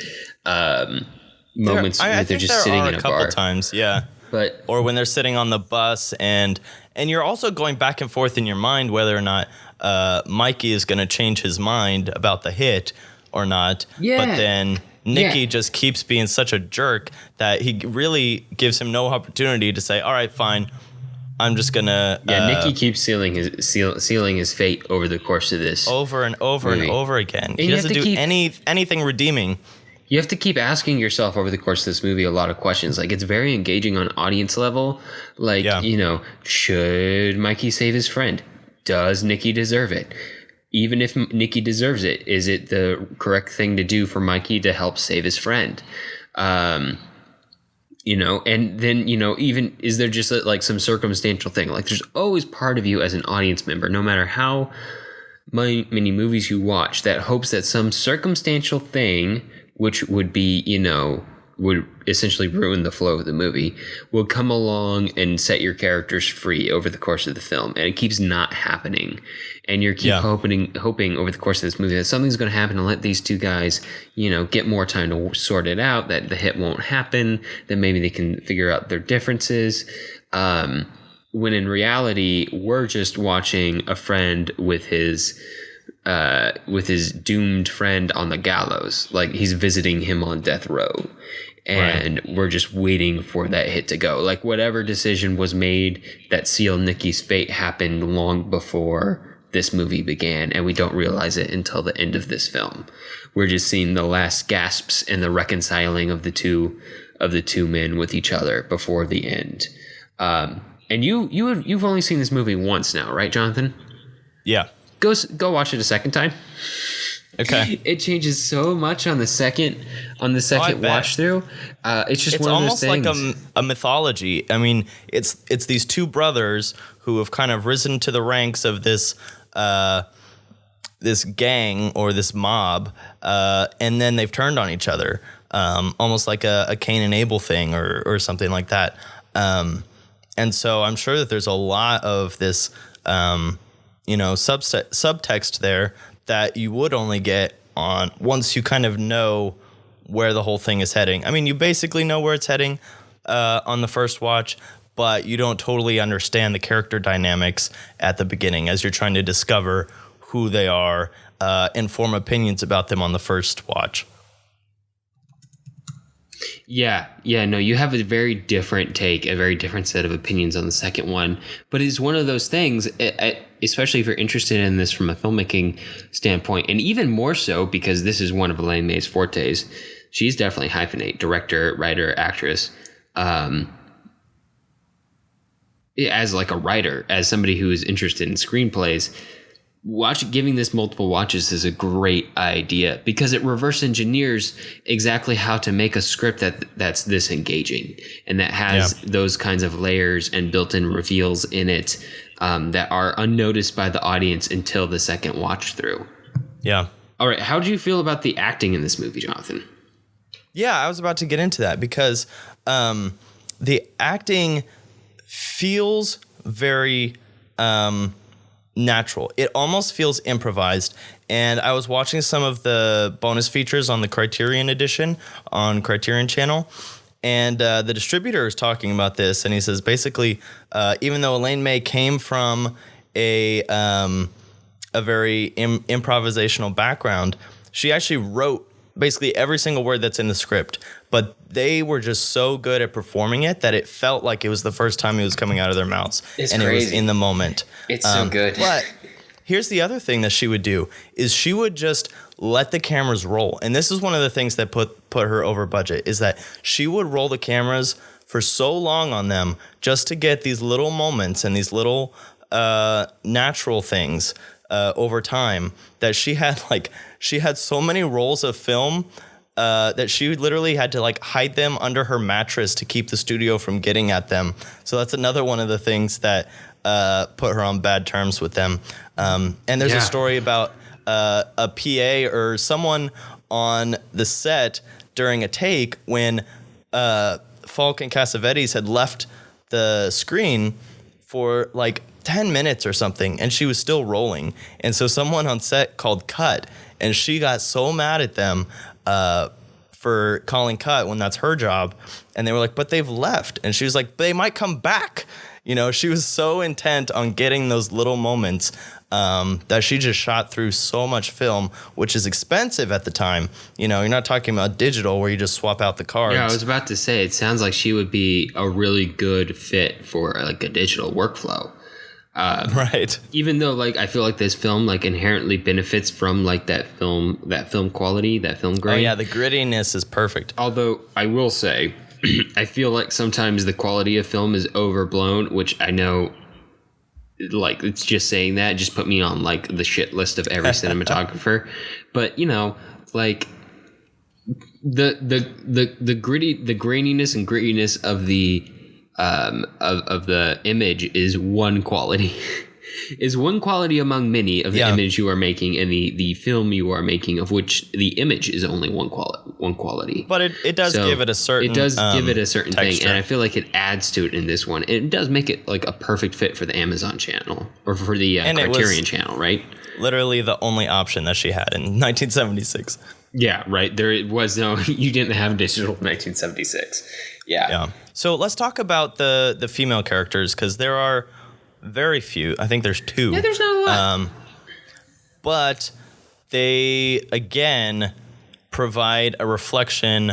moments where they're just sitting in a bar. Times, yeah. But or when they're sitting on the bus and you're also going back and forth in your mind whether or not Mikey is going to change his mind about the hit or not. Yeah. But then Nicky just keeps being such a jerk that he really gives him no opportunity to say, all right, fine, I'm just going to... Nicky keeps sealing his fate over the course of this. Over and over movie. And over again. And he doesn't do anything redeeming. You have to keep asking yourself over the course of this movie a lot of questions. Like, it's very engaging on audience level. Like, should Mikey save his friend? Does Nicky deserve it? Even if Nicky deserves it, is it the correct thing to do for Mikey to help save his friend? And then, even is there just like some circumstantial thing? Like, there's always part of you as an audience member, no matter how many movies you watch, that hopes that some circumstantial thing, which would be, would essentially ruin the flow of the movie, will come along and set your characters free over the course of the film. And it keeps not happening. And you keep hoping over the course of this movie that something's going to happen and let these two guys, get more time to sort it out, that the hit won't happen, that maybe they can figure out their differences. When in reality, we're just watching a friend with his doomed friend on the gallows. Like, he's visiting him on death row. And we're just waiting for that hit to go. Like, whatever decision was made that sealed Nicky's fate happened long before this movie began, and we don't realize it until the end of this film. We're just seeing the last gasps and the reconciling of the two men with each other before the end. And you've only seen this movie once now, right, Jonathan? Yeah. Go watch it a second time. Okay. It changes so much on the second watch through. It's just one of those things. It's almost like a mythology. I mean, it's these two brothers who have kind of risen to the ranks of this gang or this mob, and then they've turned on each other, almost like a Cain and Abel thing or something like that. And so I'm sure that there's a lot of this, subtext there that you would only get on once you kind of know where the whole thing is heading. I mean, you basically know where it's heading on the first watch, but you don't totally understand the character dynamics at the beginning as you're trying to discover who they are and form opinions about them on the first watch. Yeah, no, you have a very different take, a very different set of opinions on the second one. But it's one of those things, especially if you're interested in this from a filmmaking standpoint, and even more so because this is one of Elaine May's fortes. She's definitely hyphenate, director, writer, actress. As like a writer, as somebody who is interested in screenplays, giving this multiple watches is a great idea because it reverse engineers exactly how to make a script that's this engaging and that has those kinds of layers and built-in reveals in it that are unnoticed by the audience until the second watch through. Yeah. All right. How do you feel about the acting in this movie, Jonathan? Yeah, I was about to get into that because the acting feels very natural. It almost feels improvised. And I was watching some of the bonus features on the Criterion edition on Criterion Channel. And the distributor is talking about this. And he says, basically, even though Elaine May came from a very improvisational background, she actually wrote basically every single word that's in the script. But they were just so good at performing it that it felt like it was the first time it was coming out of their mouths. It's and crazy. It was in the moment. It's so good. But here's the other thing that she would do is she would just let the cameras roll. And this is one of the things that put her over budget is that she would roll the cameras for so long on them just to get these little moments and these little natural things over time that she had so many rolls of film that she literally had to like hide them under her mattress to keep the studio from getting at them. So that's another one of the things that put her on bad terms with them. And there's a story about a PA or someone on the set during a take when Falk and Cassavetes had left the screen for like 10 minutes or something, and she was still rolling. And so someone on set called cut, and she got so mad at them for calling cut when that's her job. And they were like, but they've left. And she was like, they might come back. You know, she was so intent on getting those little moments that she just shot through so much film, which is expensive at the time. You know, you're not talking about digital where you just swap out the cards. Yeah, I was about to say, it sounds like she would be a really good fit for like a digital workflow. Right. Even though, like, I feel like this film like inherently benefits from like that film quality, that film grain. Oh yeah, the grittiness is perfect. Although I will say, I feel like sometimes the quality of film is overblown, which I know, like, it's just saying that just put me on like the shit list of every cinematographer. But you know, like the graininess and grittiness of the of the image is one quality. Is one quality among many of the image you are making and the film you are making, of which the image is only one quality. But it does give it a certain texture. Thing, and I feel like it adds to it in this one. It does make it like a perfect fit for the Amazon channel or for the Criterion channel, right? Literally the only option that she had in 1976. Yeah, right. There was no, you didn't have digital in 1976. Yeah. So let's talk about the female characters, because there are very few. I think there's 2. Yeah, there's not a lot. But they, again, provide a reflection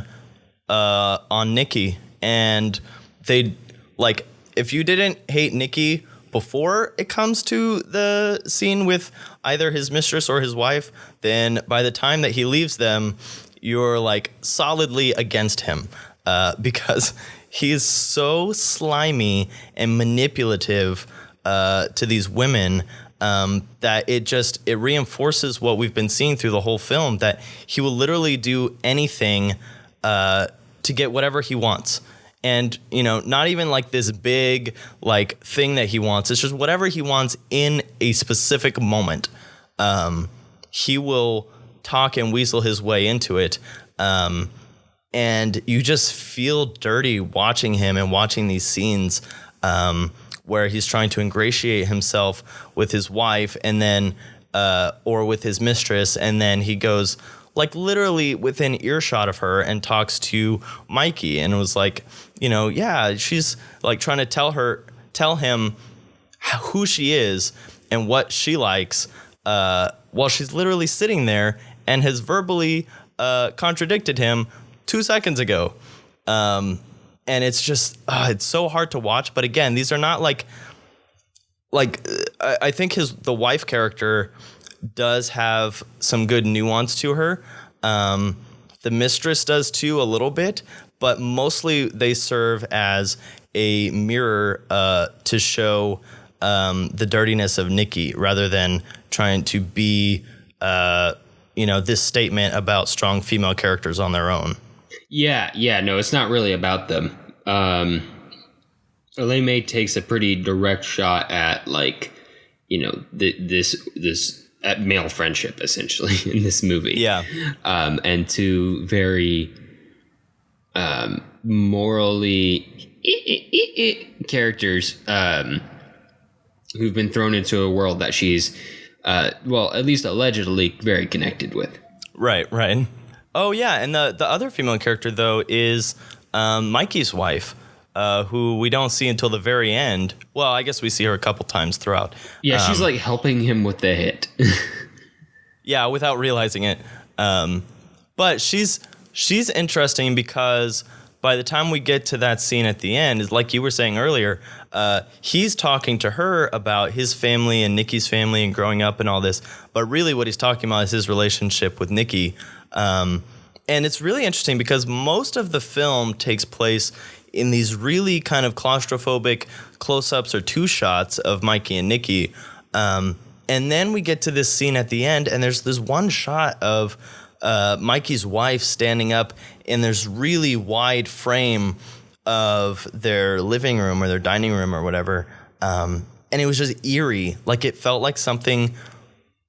on Nikki. And they, like, if you didn't hate Nikki before it comes to the scene with either his mistress or his wife, then by the time that he leaves them, you're, like, solidly against him. Because he is so slimy and manipulative to these women that it reinforces what we've been seeing through the whole film, that he will literally do anything to get whatever he wants. And, you know, not even like this big like thing that he wants. It's just whatever he wants in a specific moment. He will talk and weasel his way into it. And you just feel dirty watching him and watching these scenes where he's trying to ingratiate himself with his wife and then or with his mistress. And then he goes like literally within earshot of her and talks to Mikey, and it was like, you know, yeah, she's like trying to tell him who she is and what she likes while she's literally sitting there and has verbally contradicted him 2 seconds ago. And it's just, it's so hard to watch. But again, these are not like I think the wife character does have some good nuance to her. The mistress does too, a little bit, but mostly they serve as a mirror to show the dirtiness of Nikki rather than trying to be, this statement about strong female characters on their own. Yeah, no, it's not really about them. Elaine May takes a pretty direct shot at, like, you know, this at male friendship, essentially, in this movie. Yeah. And two very morally characters who've been thrown into a world that she's, at least allegedly, very connected with. Right. Oh, yeah, and the other female character, though, is Mikey's wife, who we don't see until the very end. Well, I guess we see her a couple times throughout. Yeah, she's, like, helping him with the hit. Yeah, without realizing it. But she's interesting because by the time we get to that scene at the end, is like you were saying earlier, he's talking to her about his family and Nikki's family and growing up and all this. But really what he's talking about is his relationship with Nikki. And it's really interesting because most of the film takes place in these really kind of claustrophobic close-ups or two shots of Mikey and Nikki. And then we get to this scene at the end, and there's this one shot of Mikey's wife standing up in this really wide frame of their living room or their dining room or whatever. And it was just eerie. Like, it felt like something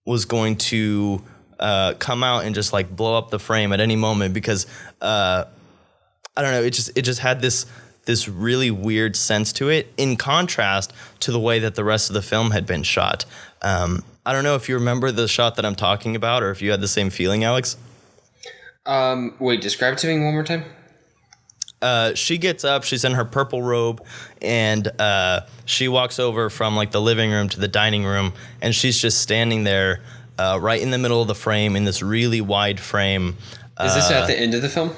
was going to come out and just like blow up the frame at any moment because I don't know, it just had this really weird sense to it in contrast to the way that the rest of the film had been shot. I don't know if you remember the shot that I'm talking about or if you had the same feeling, Alex. Wait, describe it to me one more time. She gets up, she's in her purple robe, and she walks over from like the living room to the dining room, and she's just standing there right in the middle of the frame in this really wide frame. Is this at the end of the film?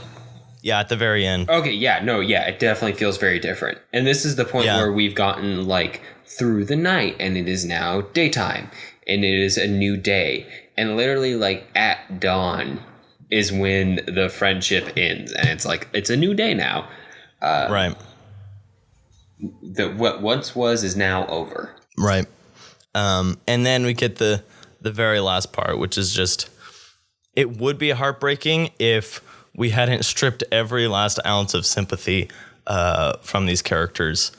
Yeah, at the very end. Okay, it definitely feels very different. And this is the point where we've gotten like through the night, and it is now daytime, and it is a new day, and literally like at dawn is when the friendship ends, and it's like it's a new day now. Right. What once was is now over. Right. And then we get the very last part, which is just, it would be heartbreaking if we hadn't stripped every last ounce of sympathy from these characters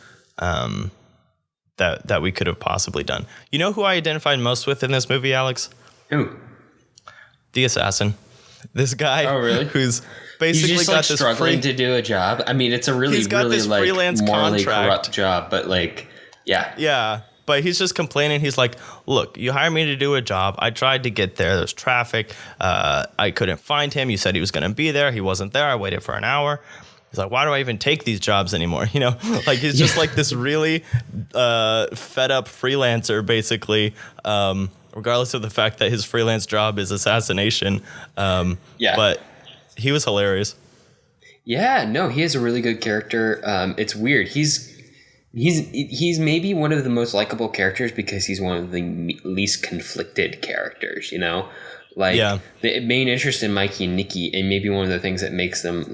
that we could have possibly done. You know who I identified most with in this movie, Alex? Who? The assassin. This guy. Oh, really? Who's basically just, got like, this struggling to do a job. I mean, it's a really, he's got really this like freelance morally contract. corrupt job, but like, yeah. Yeah. But he's just complaining. He's like, look, you hired me to do a job. I tried to get there. There's traffic. I couldn't find him. You said he was going to be there. He wasn't there. I waited for an hour. He's like, why do I even take these jobs anymore? You know, like he's just like this really fed up freelancer, basically, regardless of the fact that his freelance job is assassination. But he was hilarious. Yeah, no, he has a really good character. It's weird. He's maybe one of the most likable characters because he's one of the least conflicted characters, you know? Like, the main interest in Mikey and Nikki, and maybe one of the things that makes them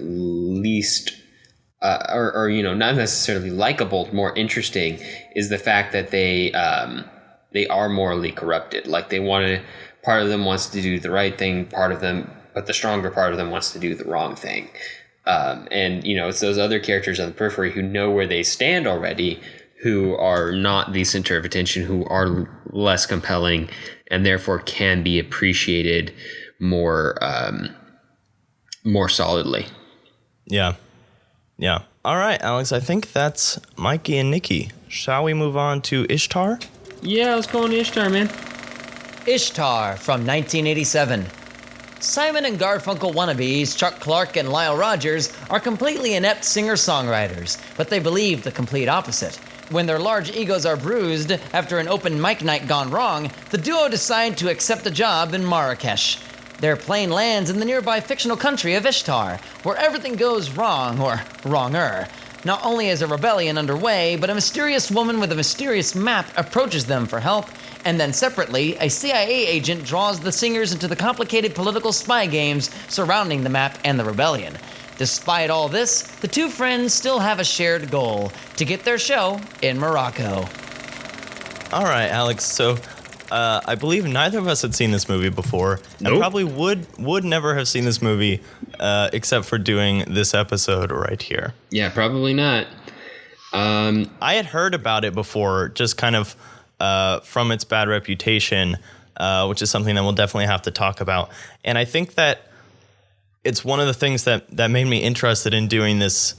least, or you know, not necessarily likable, more interesting, is the fact that they are morally corrupted. Like, part of them wants to do the right thing, but the stronger part of them wants to do the wrong thing. And, you know, it's those other characters on the periphery who know where they stand already, who are not the center of attention, who are less compelling, and therefore can be appreciated more solidly. Yeah. Yeah. All right, Alex, I think that's Mikey and Nikki. Shall we move on to Ishtar? Yeah, let's go on to Ishtar, man. Ishtar from 1987. Simon and Garfunkel wannabes, Chuck Clark and Lyle Rogers, are completely inept singer-songwriters, but they believe the complete opposite. When their large egos are bruised after an open mic night gone wrong, the duo decide to accept a job in Marrakesh. Their plane lands in the nearby fictional country of Ishtar, where everything goes wrong, or wronger. Not only is a rebellion underway, but a mysterious woman with a mysterious map approaches them for help, and then separately, a CIA agent draws the singers into the complicated political spy games surrounding the map and the rebellion. Despite all this, the two friends still have a shared goal: to get their show in Morocco. All right, Alex. So I believe neither of us had seen this movie before, Nope. and probably would never have seen this movie except for doing this episode right here. Yeah, probably not. I had heard about it before, just kind of from its bad reputation, which is something that we'll definitely have to talk about. And I think that it's one of the things that made me interested in doing this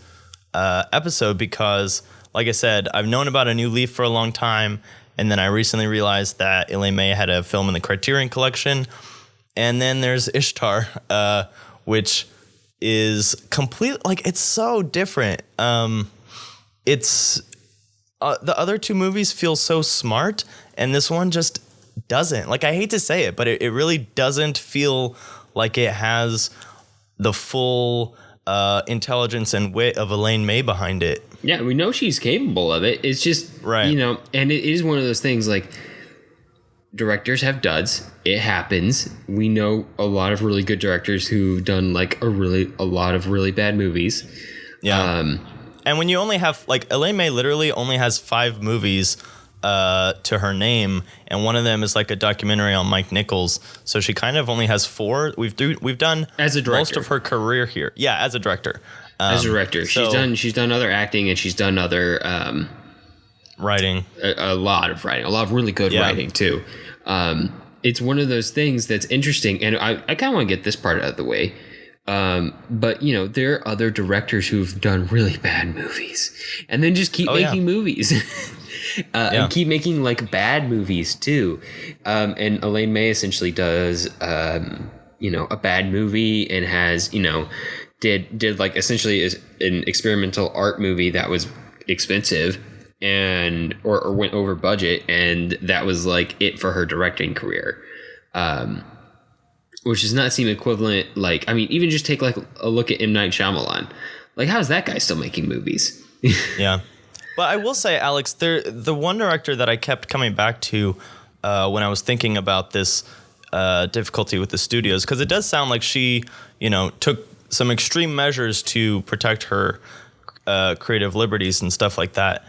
episode because, like I said, I've known about A New Leaf for a long time, and then I recently realized that Elaine May had a film in the Criterion Collection. And then there's Ishtar, which is complete, like, it's so different. It's the other two movies feel so smart, and this one just doesn't. Like, I hate to say it, but it really doesn't feel like it has the full intelligence and wit of Elaine May behind it. Yeah, we know she's capable of it. It's just, right. You know, and it is one of those things, like, directors have duds. It happens. We know a lot of really good directors who've done, like, a lot of really bad movies. Yeah. And when you only have, like, Elaine May literally only has 5 movies to her name, and one of them is like a documentary on Mike Nichols. So she kind of only has 4. We've done as a director. Most of her career here. Yeah, as a director. As a director, she's done other acting, and she's done other writing. A lot of writing, a lot of really good writing too. it's one of those things that's interesting, and I kind of want to get this part out of the way. But you know, there are other directors who've done really bad movies and then just keep making movies. And keep making like bad movies too. And Elaine May essentially does, you know, a bad movie and has, you know, did like essentially is an experimental art movie that was expensive and or went over budget, and that was like it for her directing career. Which does not seem equivalent. Like, I mean, even just take like a look at M. Night Shyamalan. Like, how is that guy still making movies? Yeah. But I will say, Alex, the one director that I kept coming back to when I was thinking about this difficulty with the studios, because it does sound like she, you know, took some extreme measures to protect her creative liberties and stuff like that.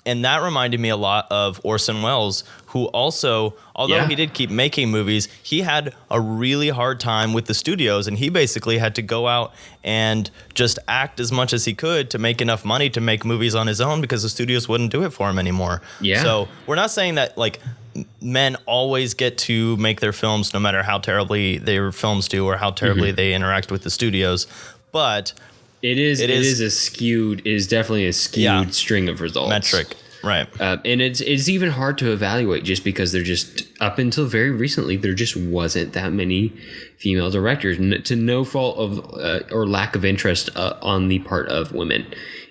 And that reminded me a lot of Orson Welles, who also, although he did keep making movies, he had a really hard time with the studios, and he basically had to go out and just act as much as he could to make enough money to make movies on his own because the studios wouldn't do it for him anymore. Yeah. So we're not saying that like men always get to make their films no matter how terribly their films do or how terribly they interact with the studios, but It is definitely a skewed string of results. Metric, right. And it's even hard to evaluate just because there just, up until very recently, there just wasn't that many female directors, to no fault of or lack of interest on the part of women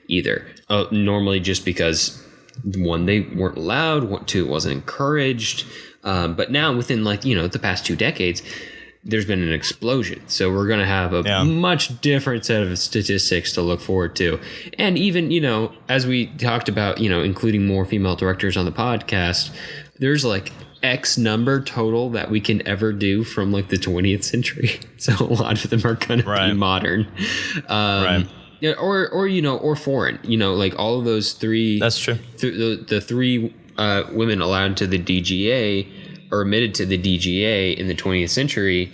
either. Normally just because, one, they weren't allowed, two, it wasn't encouraged. But now within like, you know, the past 2 decades, there's been an explosion. So we're going to have a much different set of statistics to look forward to. And even, you know, as we talked about, you know, including more female directors on the podcast, there's like X number total that we can ever do from like the 20th century. So a lot of them are going to be modern. Yeah, or, you know, or foreign, you know, like all of those three. That's true. The three women allowed to the DGA or admitted to the DGA in the 20th century,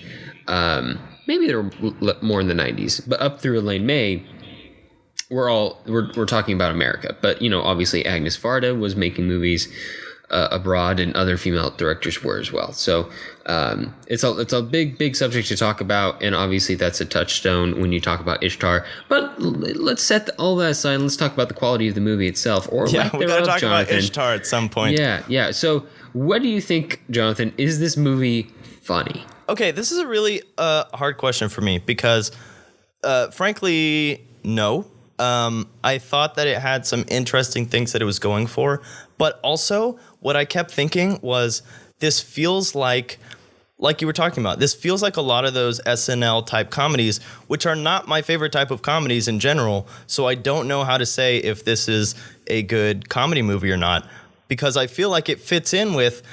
maybe there were more in the 90s, but up through Elaine May, we're talking about America. But, you know, obviously Agnes Varda was making movies abroad, and other female directors were as well. So it's a big subject to talk about, and obviously that's a touchstone when you talk about Ishtar. But let's set all that aside and let's talk about the quality of the movie itself. Or we gotta talk about Ishtar at some point. Yeah. So what do you think, Jonathan? Is this movie funny? Okay, this is a really hard question for me because, frankly, no. I thought that it had some interesting things that it was going for, but also what I kept thinking was this feels like you were talking about, this feels like a lot of those SNL type comedies, which are not my favorite type of comedies in general. So I don't know how to say if this is a good comedy movie or not, because I feel like it fits in with,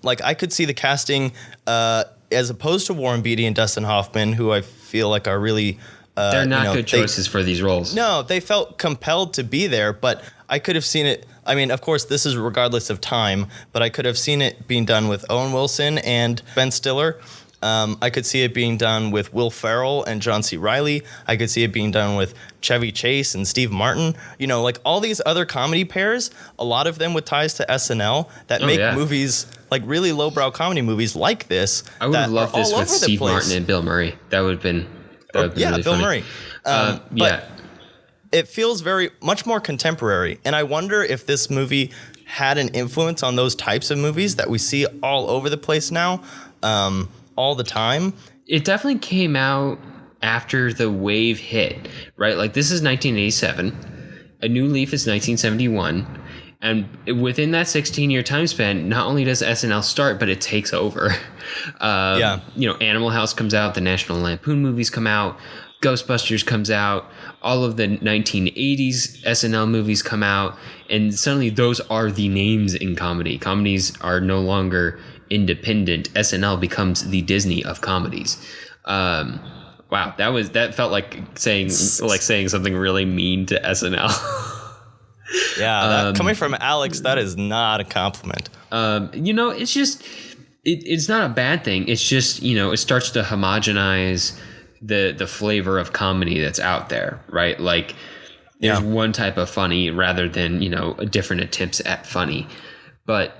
like I could see the casting as opposed to Warren Beatty and Dustin Hoffman, who I feel like are really... They're not good choices for these roles. No, they felt compelled to be there, but I could have seen it. I mean, of course, this is regardless of time, but I could have seen it being done with Owen Wilson and Ben Stiller. I could see it being done with Will Ferrell and John C. Reilly. I could see it being done with Chevy Chase and Steve Martin. You know, like all these other comedy pairs, a lot of them with ties to SNL that make movies, like really lowbrow comedy movies like this. I would have loved this with Steve Martin and Bill Murray. That would have been... really Bill funny. Murray. But it feels very much more contemporary, and I wonder if this movie had an influence on those types of movies that we see all over the place now, all the time. It definitely came out after the wave hit, right? Like this is 1987. A New Leaf is 1971. And within that 16-year time span, not only does SNL start, but it takes over. You know, Animal House comes out, the National Lampoon movies come out, Ghostbusters comes out, all of the 1980s SNL movies come out, and suddenly those are the names in comedy. Comedies are no longer independent. SNL becomes the Disney of comedies. Wow, that felt like saying something really mean to SNL. Yeah, coming from Alex, that is not a compliment. You know, it's just, it's not a bad thing. It's just, you know, it starts to homogenize the flavor of comedy that's out there, right? Like there's one type of funny rather than, you know, different attempts at funny. But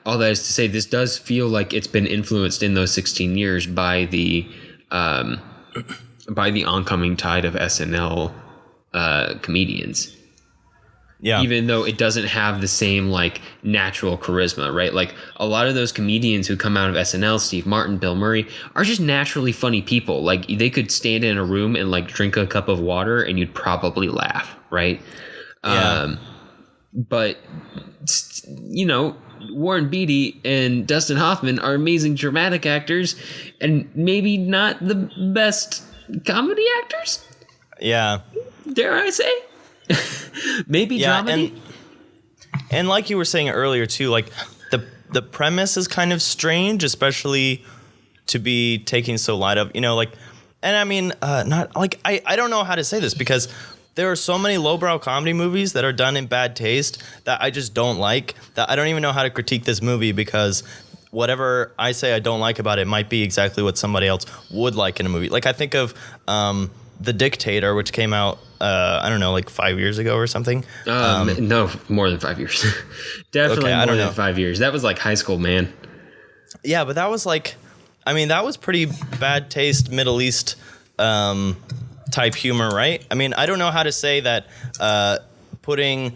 all that is to say, this does feel like it's been influenced in those 16 years by the oncoming tide of SNL comedians. Yeah. Even though it doesn't have the same like natural charisma, right? Like a lot of those comedians who come out of SNL, Steve Martin, Bill Murray, are just naturally funny people. Like they could stand in a room and like drink a cup of water and you'd probably laugh, right? Yeah. But you know, Warren Beatty and Dustin Hoffman are amazing dramatic actors and maybe not the best comedy actors. Yeah. Dare I say? Maybe dramedy. And like you were saying earlier too, like the premise is kind of strange, especially to be taking so light of, you know, like, and I mean, not like, I don't know how to say this because there are so many lowbrow comedy movies that are done in bad taste that I just don't like, that I don't even know how to critique this movie because whatever I say I don't like about it might be exactly what somebody else would like in a movie. Like I think of The Dictator, which came out, I don't know, like 5 years ago or something. No, more than 5 years. Definitely okay, more than 5 years. That was like high school, man. Yeah, but that was like, I mean, that was pretty bad taste Middle East type humor, right? I mean, I don't know how to say that putting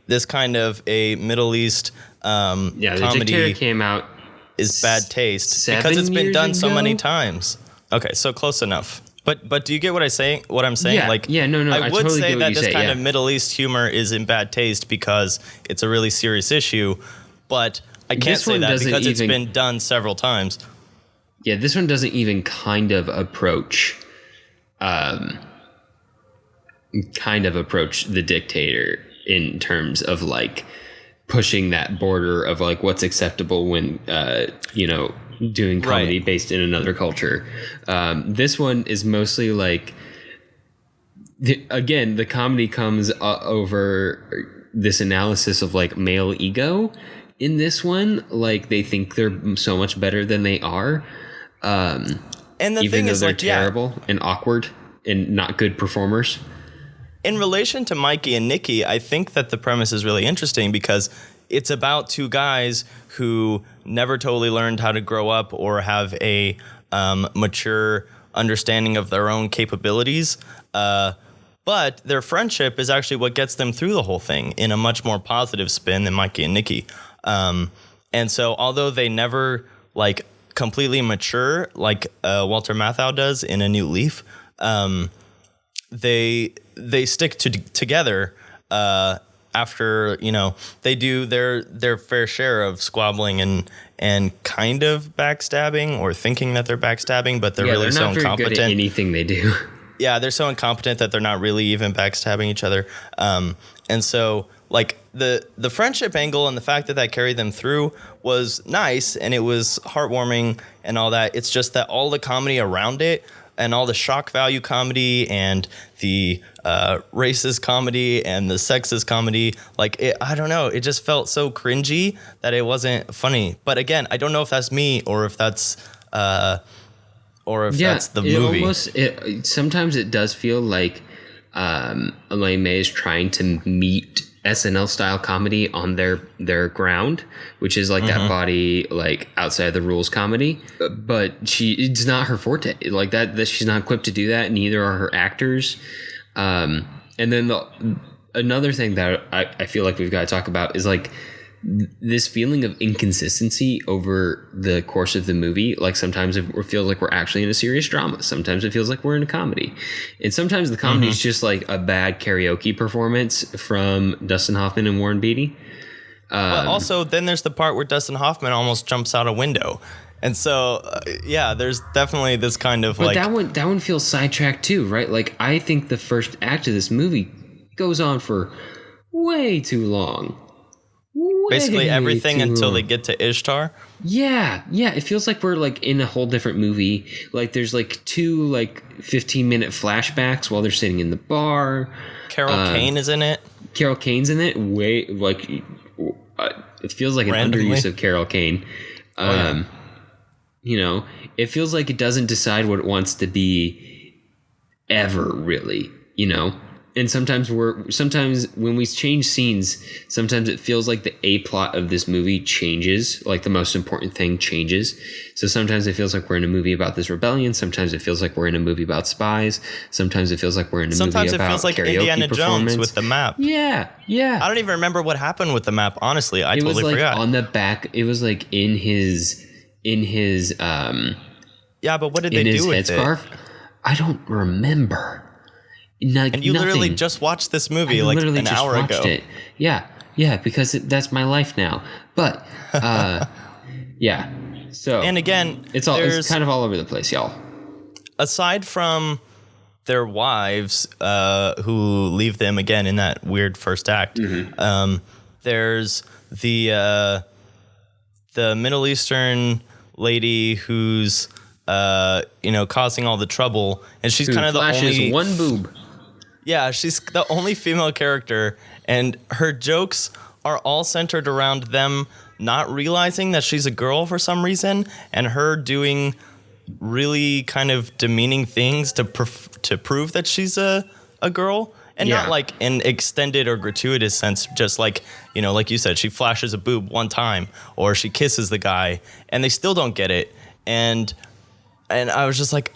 this kind of a Middle East The comedy Dictator came out is bad taste because it's been done so many times. Okay, so close enough. But do you get what I'm saying? Yeah, like, yeah, no, I would totally say get what that you this say, kind yeah. of Middle East humor is in bad taste because it's a really serious issue. But I can't This say one that doesn't because it's even- been done several times. Yeah, this one doesn't even kind of approach The Dictator in terms of like pushing that border of like what's acceptable when you know, doing comedy Right. based in another culture. This one is mostly like again, the comedy comes over this analysis of like male ego in this one. Like they think they're so much better than they are. And the Even thing though is, they're like, terrible and awkward and not good performers. In relation to Mikey and Nikki, I think that the premise is really interesting because it's about two guys who never totally learned how to grow up or have a mature understanding of their own capabilities. But their friendship is actually what gets them through the whole thing in a much more positive spin than Mikey and Nikki. And so although they never like completely mature like Walter Matthau does in A New Leaf, they stick together after, you know, they do their fair share of squabbling and kind of backstabbing or thinking that they're backstabbing, but they're really they're so not very incompetent. good at anything they do. Yeah, they're so incompetent that they're not really even backstabbing each other. And so, like, the friendship angle and the fact that carried them through was nice and it was heartwarming and all that. It's just that all the comedy around it and all the shock value comedy and the racist comedy and the sexist comedy, like, I don't know, it just felt so cringy that it wasn't funny. But again, I don't know if that's me or if that's... that's the movie. Sometimes it does feel like Elaine May is trying to meet SNL style comedy on their ground, which is like that body, like outside the rules comedy. But it's not her forte. Like that she's not equipped to do that. Neither are her actors. And then another thing that I feel like we've got to talk about is like this feeling of inconsistency over the course of the movie. Like sometimes it feels like we're actually in a serious drama. Sometimes it feels like we're in a comedy. And sometimes the comedy is just like a bad karaoke performance from Dustin Hoffman and Warren Beatty. But also then there's the part where Dustin Hoffman almost jumps out a window. And so, yeah, there's definitely this kind of but like... that one feels sidetracked too, right? Like I think the first act of this movie goes on for way too long. Basically everything until they get to Ishtar. Yeah. It feels like we're like in a whole different movie. Like there's like two like 15-minute flashbacks while they're sitting in the bar. Carol Kane is in it. Carol Kane's in it. Way like it feels like an Randomly. underuse of Carol Kane. You know, it feels like it doesn't decide what it wants to be ever really. You know. And sometimes when we change scenes, sometimes it feels like the A plot of this movie changes, like the most important thing changes. So sometimes it feels like we're in a movie about this rebellion. Sometimes it feels like we're in a movie about spies. Sometimes it feels like we're in a movie about Sometimes it feels like Indiana Jones with the map. Yeah. I don't even remember what happened with the map. Honestly, I totally forgot. On the back. It was like in his Yeah, but what did they do with it? I don't remember. And you literally just watched this movie like an hour ago. It. Yeah, because that's my life now. But yeah. So and again, it's kind of all over the place, y'all. Aside from their wives, who leave them again in that weird first act, there's the Middle Eastern lady who's causing all the trouble, and she's kind of the only one boob. Yeah, she's the only female character, and her jokes are all centered around them not realizing that she's a girl for some reason, and her doing really kind of demeaning things to prove that she's a girl, and not like in extended or gratuitous sense, just like, like you said, she flashes a boob one time, or she kisses the guy, and they still don't get it, and I was just like,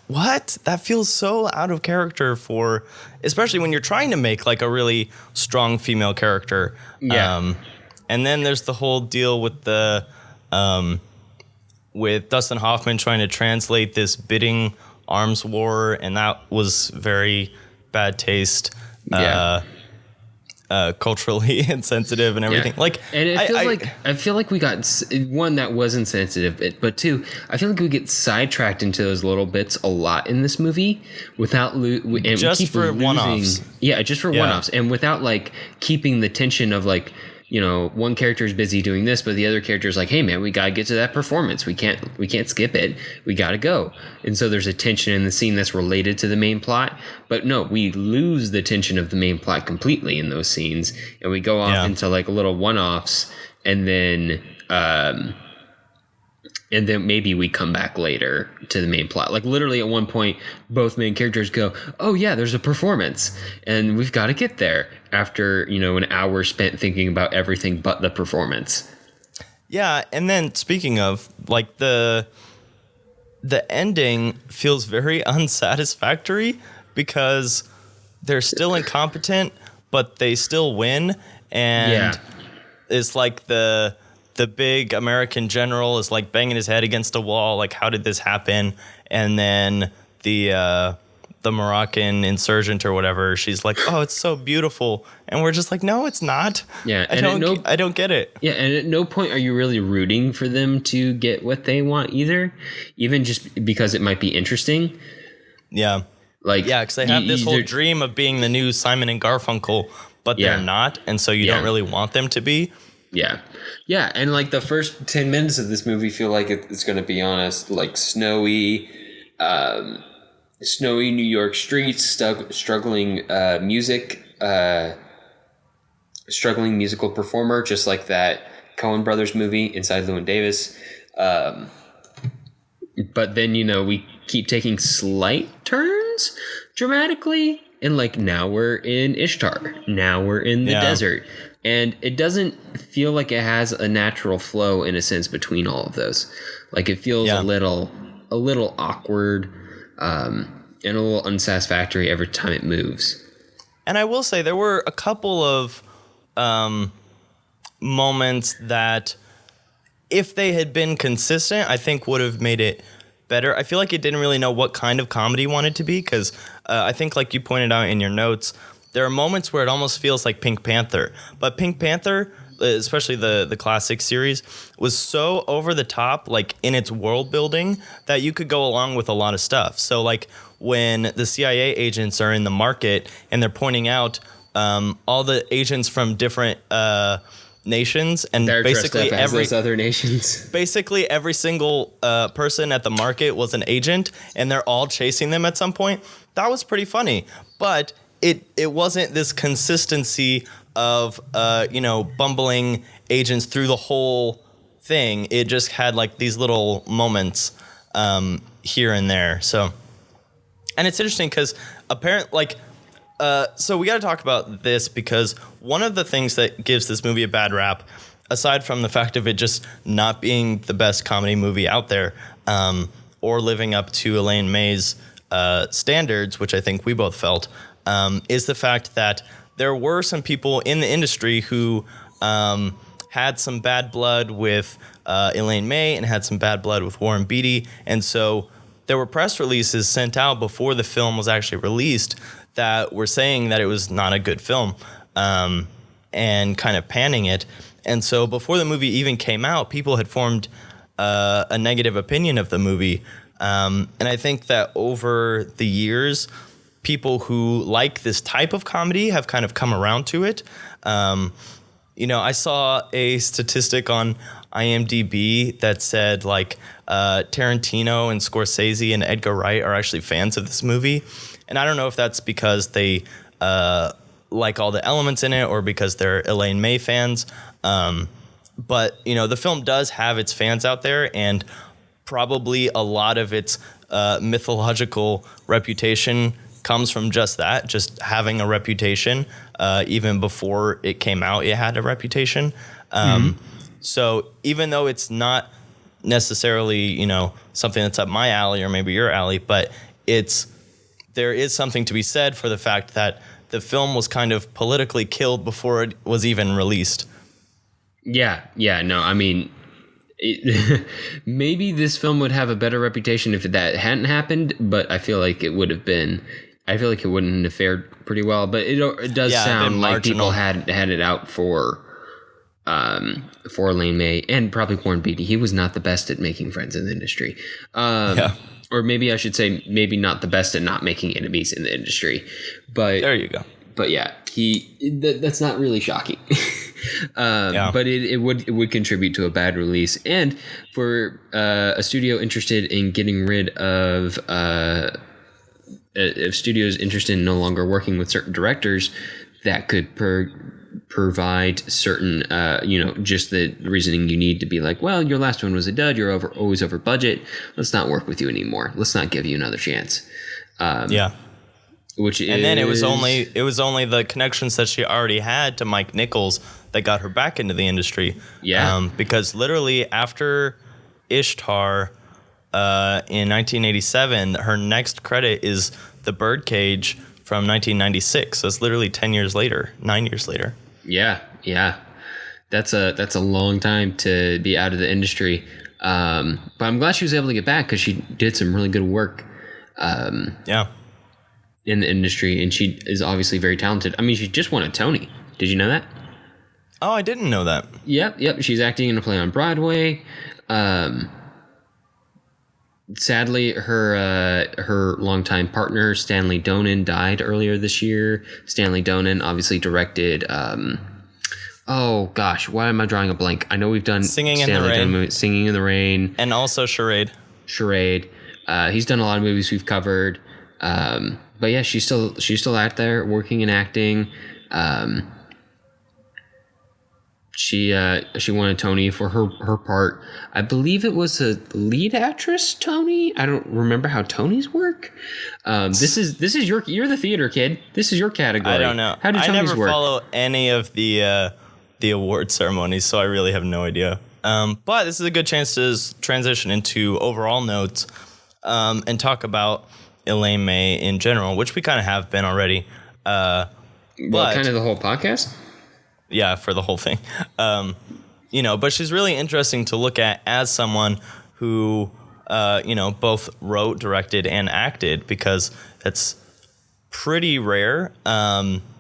what? That feels so out of character for, especially when you're trying to make like a really strong female character. Yeah. And then there's the whole deal with the, with Dustin Hoffman trying to translate this bidding arms war, and that was very bad taste. Culturally insensitive and everything. Like, and it feels I feel like we got one that was insensitive, but two, I feel like we get sidetracked into those little bits a lot in this movie without just for one-offs. Yeah, just for one-offs, and without like keeping the tension of like, one character is busy doing this, but the other character is like, hey man, we gotta get to that performance. We can't skip it. We gotta go. And so there's a tension in the scene that's related to the main plot. But no, we lose the tension of the main plot completely in those scenes, and we go off into like little one-offs, and then maybe we come back later to the main plot. Like literally at one point, both main characters go, oh yeah, there's a performance, and we've got to get there after, an hour spent thinking about everything but the performance. Yeah. And then speaking of, like, the ending feels very unsatisfactory because they're still incompetent, but they still win. And it's like the big American general is like banging his head against a wall. Like, how did this happen? And then the Moroccan insurgent or whatever, she's like, oh, it's so beautiful. And we're just like, no, it's not. Yeah. I don't get it. Yeah. And at no point are you really rooting for them to get what they want either, even just because it might be interesting. Yeah. Like, yeah, because they have this whole dream of being the new Simon and Garfunkel, but they're not. And so you don't really want them to be. Yeah. Yeah. And like the first 10 minutes of this movie feel like it's going to be on a like snowy New York streets, struggling musical performer, just like that Coen Brothers movie Inside Llewyn Davis. But then, we keep taking slight turns dramatically. And like now we're in Ishtar. Now we're in the desert. And it doesn't feel like it has a natural flow in a sense between all of those. Like it feels a little awkward, and a little unsatisfactory every time it moves. And I will say there were a couple of moments that, if they had been consistent, I think would have made it better. I feel like it didn't really know what kind of comedy it wanted to be, because I think, like you pointed out in your notes, there are moments where it almost feels like Pink Panther. But Pink Panther, especially the classic series, was so over the top, like in its world building, that you could go along with a lot of stuff. So like when the CIA agents are in the market and they're pointing out all the agents from different nations, and they're basically those other nations. Basically every single person at the market was an agent, and they're all chasing them at some point. That was pretty funny, but it wasn't this consistency of bumbling agents through the whole thing. It just had like these little moments here and there. So, and it's interesting because apparently, like, So we got to talk about this because one of the things that gives this movie a bad rap, aside from the fact of it just not being the best comedy movie out there, or living up to Elaine May's standards, which I think we both felt, is the fact that there were some people in the industry who had some bad blood with Elaine May and had some bad blood with Warren Beatty. And so there were press releases sent out before the film was actually released that were saying that it was not a good film, and kind of panning it. And so before the movie even came out, people had formed a negative opinion of the movie. And I think that over the years, people who like this type of comedy have kind of come around to it. I saw a statistic on IMDb that said like Tarantino and Scorsese and Edgar Wright are actually fans of this movie. And I don't know if that's because they like all the elements in it or because they're Elaine May fans. But, the film does have its fans out there, and probably a lot of its mythological reputation comes from just that, just having a reputation. Even before it came out, it had a reputation. So even though it's not necessarily, something that's up my alley or maybe your alley, but there is something to be said for the fact that the film was kind of politically killed before it was even released. Yeah, no, I mean, maybe this film would have a better reputation if that hadn't happened, but I feel like it would have been. I feel like it wouldn't have fared pretty well, but it does sound like people had it out for Elaine May and probably Warren Beatty. He was not the best at making friends in the industry. Or maybe I should say maybe not the best at not making enemies in the industry. But there you go. But yeah, that's not really shocking. But it would contribute to a bad release, and for a studio interested in getting rid of if studios interested in no longer working with certain directors, that could provide certain just the reasoning you need to be like, well, your last one was a dud, you're always over budget, let's not work with you anymore, let's not give you another chance. Then it was only the connections that she already had to Mike Nichols that got her back into the industry. Because literally after Ishtar in 1987, her next credit is The Birdcage from 1996. So it's literally 9 years later. Yeah. That's a long time to be out of the industry. But I'm glad she was able to get back because she did some really good work. In the industry, and she is obviously very talented. I mean, she just won a Tony. Did you know that? Oh, I didn't know that. Yep. She's acting in a play on Broadway. Sadly, her longtime partner, Stanley Donen, died earlier this year. Stanley Donen obviously directed... oh, gosh, why am I drawing a blank? I know we've done Singing in the Rain. And also Charade. He's done a lot of movies we've covered. But yeah, she's still out there working and acting. She won a Tony for her part. I believe it was a lead actress Tony. I don't remember how Tonys work. This is you're the theater kid. This is your category. I don't know. How do Tonys I never work? follow any of the award ceremonies, so I really have no idea. But this is a good chance to transition into overall notes and talk about Elaine May in general, which we kind of have been already. But kind of the whole podcast? Yeah, for the whole thing. But she's really interesting to look at as someone who, both wrote, directed, and acted, because it's pretty rare.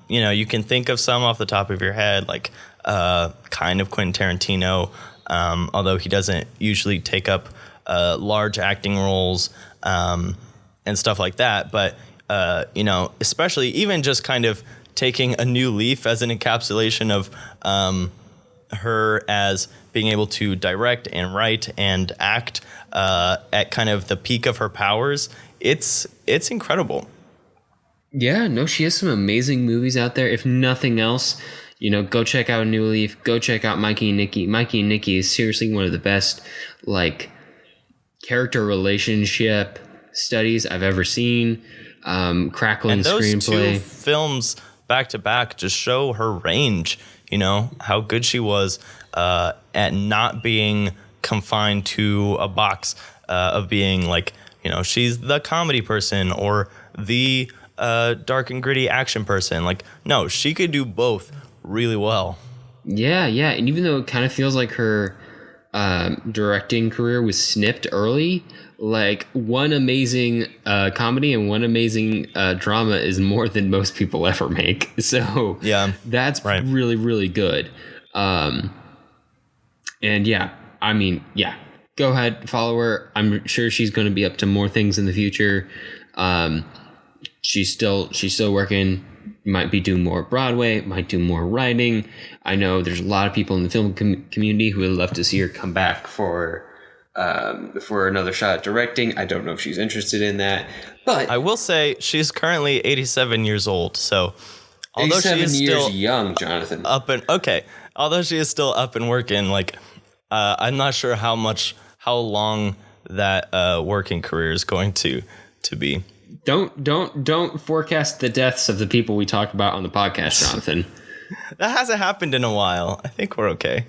You can think of some off the top of your head, like kind of Quentin Tarantino, although he doesn't usually take up large acting roles and stuff like that. But, especially even just kind of taking a new leaf as an encapsulation of her as being able to direct and write and act at kind of the peak of her powers. It's incredible. Yeah, no, she has some amazing movies out there. If nothing else, go check out New Leaf. Go check out Mikey and Nikki. Mikey and Nikki is seriously one of the best, character relationship studies I've ever seen. crackling And those screenplay. two films back to back just show her range, how good she was at not being confined to a box of being like, she's the comedy person or the dark and gritty action person. Like, no, she could do both really well. Yeah. And even though it kind of feels like her directing career was snipped early, like one amazing comedy and one amazing drama is more than most people ever make. So Yeah, that's right. really, really good. And yeah, I mean, yeah, go ahead, follow her. I'm sure she's going to be up to more things in the future. She's still working. Might be doing more Broadway, might do more writing. I know there's a lot of people in the film community who would love to see her come back for another shot at directing. I don't know if she's interested in that, but I will say she's currently 87 years old. So although she 87 is years still young, Jonathan. although she is still up and working, like I'm not sure how long that working career is going to be. Don't forecast the deaths of the people we talk about on the podcast, Jonathan. That hasn't happened in a while. I think we're okay.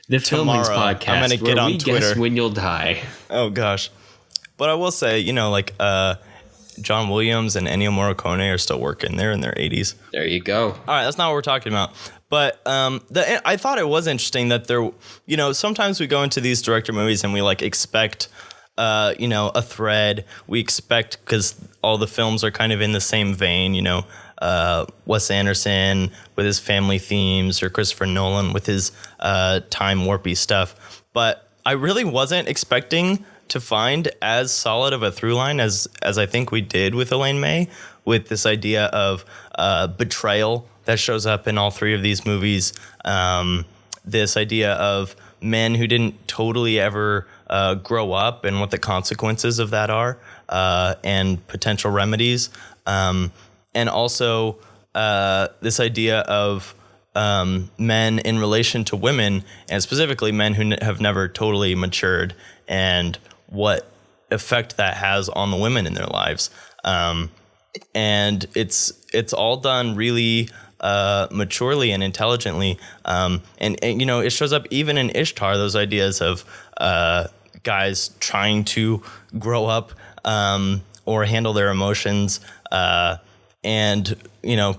The Filmings Tomorrow, podcast, I'm gonna get where on we Twitter. guess when you'll die. Oh gosh, but I will say, John Williams and Ennio Morricone are still working. They're in their 80s. There you go. All right, that's not what we're talking about. But I thought it was interesting that there, sometimes we go into these director movies and we expect, a thread. We expect, because all the films are kind of in the same vein, Wes Anderson with his family themes or Christopher Nolan with his time warpy stuff. But I really wasn't expecting to find as solid of a through line as I think we did with Elaine May, with this idea of betrayal that shows up in all three of these movies. This idea of men who didn't totally ever grow up and what the consequences of that are, and potential remedies. And also this idea of men in relation to women, and specifically men who have never totally matured, and what effect that has on the women in their lives. And it's all done really maturely and intelligently. And it shows up even in Ishtar, those ideas of guys trying to grow up or handle their emotions, and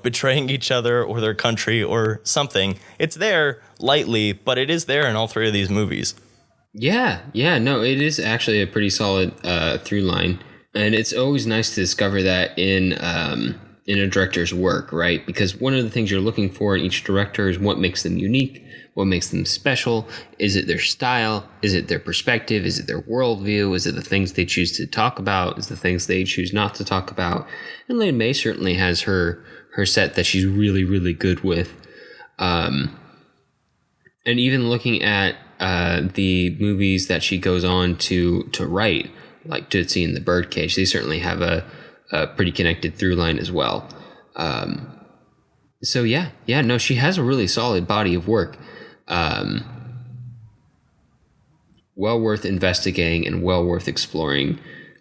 betraying each other or their country or something. It's there lightly, but it is there in all three of these movies. Yeah, no, it is actually a pretty solid through line, and it's always nice to discover that in a director's work, right? Because one of the things you're looking for in each director is what makes them unique, what makes them special. Is it their style? Is it their perspective? Is it their worldview? Is it the things they choose to talk about? Is it the things they choose not to talk about? And Elaine May certainly has her set that she's really, really good with. And even looking at the movies that she goes on to write, like Tootsie and The Birdcage, they certainly have a pretty connected through line as well. So no, she has a really solid body of work. Well worth investigating and well worth exploring.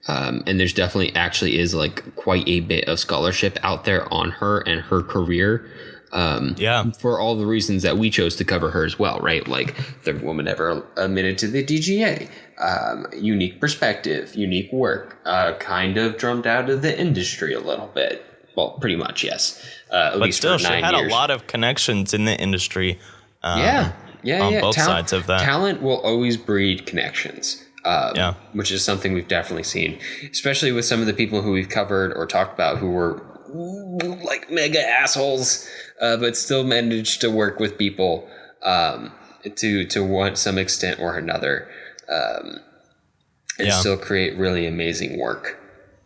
And there's definitely actually is quite a bit of scholarship out there on her and her career. For all the reasons that we chose to cover her as well, right? Like, the woman ever admitted to the DGA, unique perspective, unique work, kind of drummed out of the industry a little bit. Well, pretty much, yes. At But least still, for she 9 had years. a lot of connections in the industry. On both sides of that. Talent will always breed connections. Which is something we've definitely seen, especially with some of the people who we've covered or talked about who were mega assholes, but still managed to work with people to some extent or another, and still create really amazing work.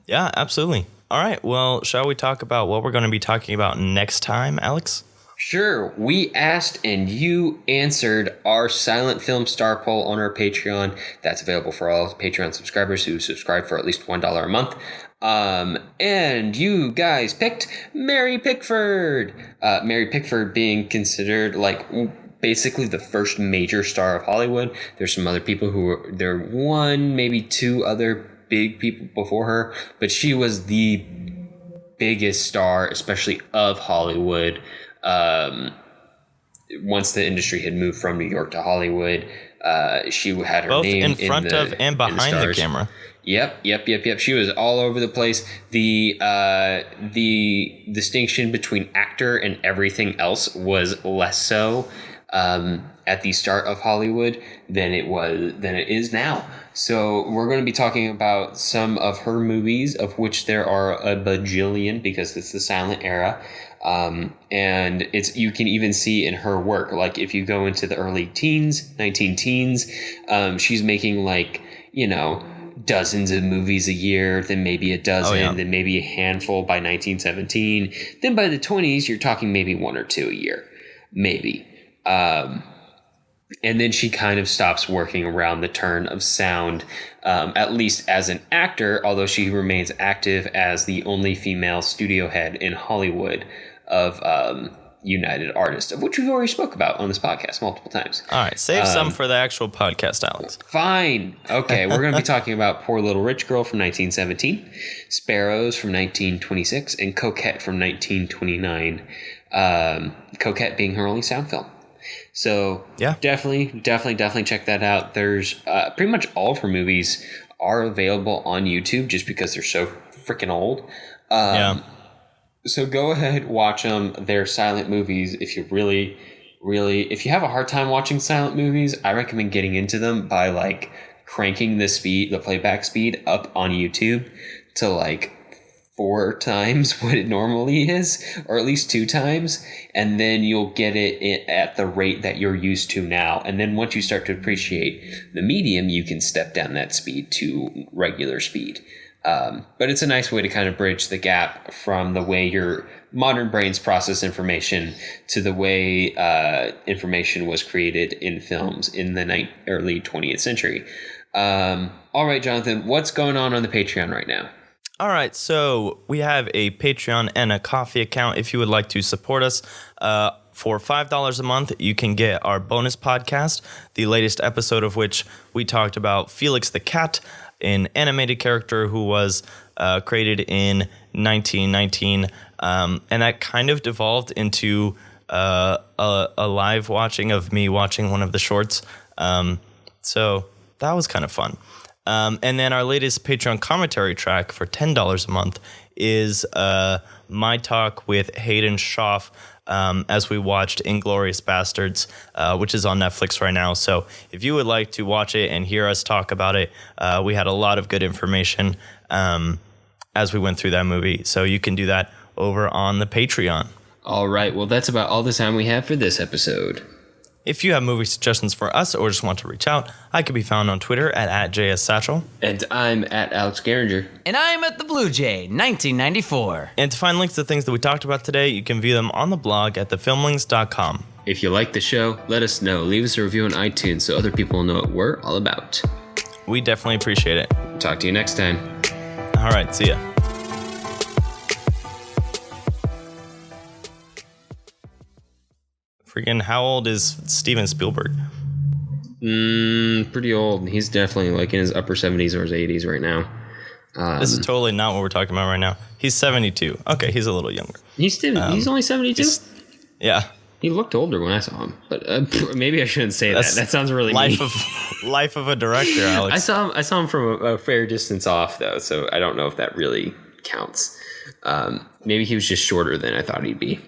Yeah, absolutely. All right. Well, shall we talk about what we're going to be talking about next time, Alex? Sure. We asked and you answered our silent film star poll on our Patreon. That's available for all Patreon subscribers who subscribe for at least $1 a month. And you guys picked Mary Pickford. Mary Pickford being considered basically the first major star of Hollywood. There's some other people there are one, maybe two other big people before her, but she was the biggest star, especially of Hollywood. Once the industry had moved from New York to Hollywood, she had her both name in front of and behind the camera. Yep. She was all over the place. The distinction between actor and everything else was less so at the start of Hollywood than it is now. So we're going to be talking about some of her movies, of which there are a bajillion because it's the silent era. And you can even see in her work, like if you go into the early teens, 19 teens, she's making dozens of movies a year, then maybe a dozen, then maybe a handful by 1917. Then by the 20s, you're talking maybe one or two a year, maybe. And then she kind of stops working around the turn of sound, at least as an actor, although she remains active as the only female studio head in Hollywood of United Artists, of which we've already spoke about on this podcast multiple times. All right, save some for the actual podcast, Alex. Fine. Okay, we're going to be talking about Poor Little Rich Girl from 1917, Sparrows from 1926, and Coquette from 1929. Coquette being her only sound film. So yeah, definitely check that out. There's pretty much all of her movies are available on YouTube just because they're so freaking old. So go ahead, watch them. They're silent movies. If you if you have a hard time watching silent movies, I recommend getting into them by cranking the playback speed up on YouTube to 4 times what it normally is, or at least 2 times, and then you'll get it at the rate that you're used to now. And then once you start to appreciate the medium, you can step down that speed to regular speed. But it's a nice way to kind of bridge the gap from the way your modern brains process information to the way information was created in films in the early 20th century. All right, Jonathan, what's going on the Patreon right now? All right, so we have a Patreon and a Ko-fi account. If you would like to support us, for $5 a month, you can get our bonus podcast, the latest episode of which we talked about Felix the Cat, an animated character who was created in 1919, and that kind of devolved into a live watching of me watching one of the shorts. So that was kind of fun. And then our latest Patreon commentary track for $10 a month is my talk with Hayden Schaff as we watched Inglourious Bastards, which is on Netflix right now. So if you would like to watch it and hear us talk about it, we had a lot of good information as we went through that movie. So you can do that over on the Patreon. All right. Well, that's about all the time we have for this episode. If you have movie suggestions for us or just want to reach out, I can be found on Twitter at JSSatchel. And I'm at Alex Geringer. And I'm at the Blue Jay, 1994. And to find links to things that we talked about today, you can view them on the blog at thefilmlings.com. If you like the show, let us know. Leave us a review on iTunes so other people know what we're all about. We definitely appreciate it. Talk to you next time. All right, see ya. Freaking, how old is Steven Spielberg? Pretty old. He's definitely in his upper 70s or his 80s right now. This is totally not what we're talking about right now. He's 72. Okay, he's a little younger. He's only 72? Yeah. He looked older when I saw him, but maybe I shouldn't say that. That sounds really mean. Life of a director, Alex. I saw him from a fair distance off, though, so I don't know if that really counts. Maybe he was just shorter than I thought he'd be.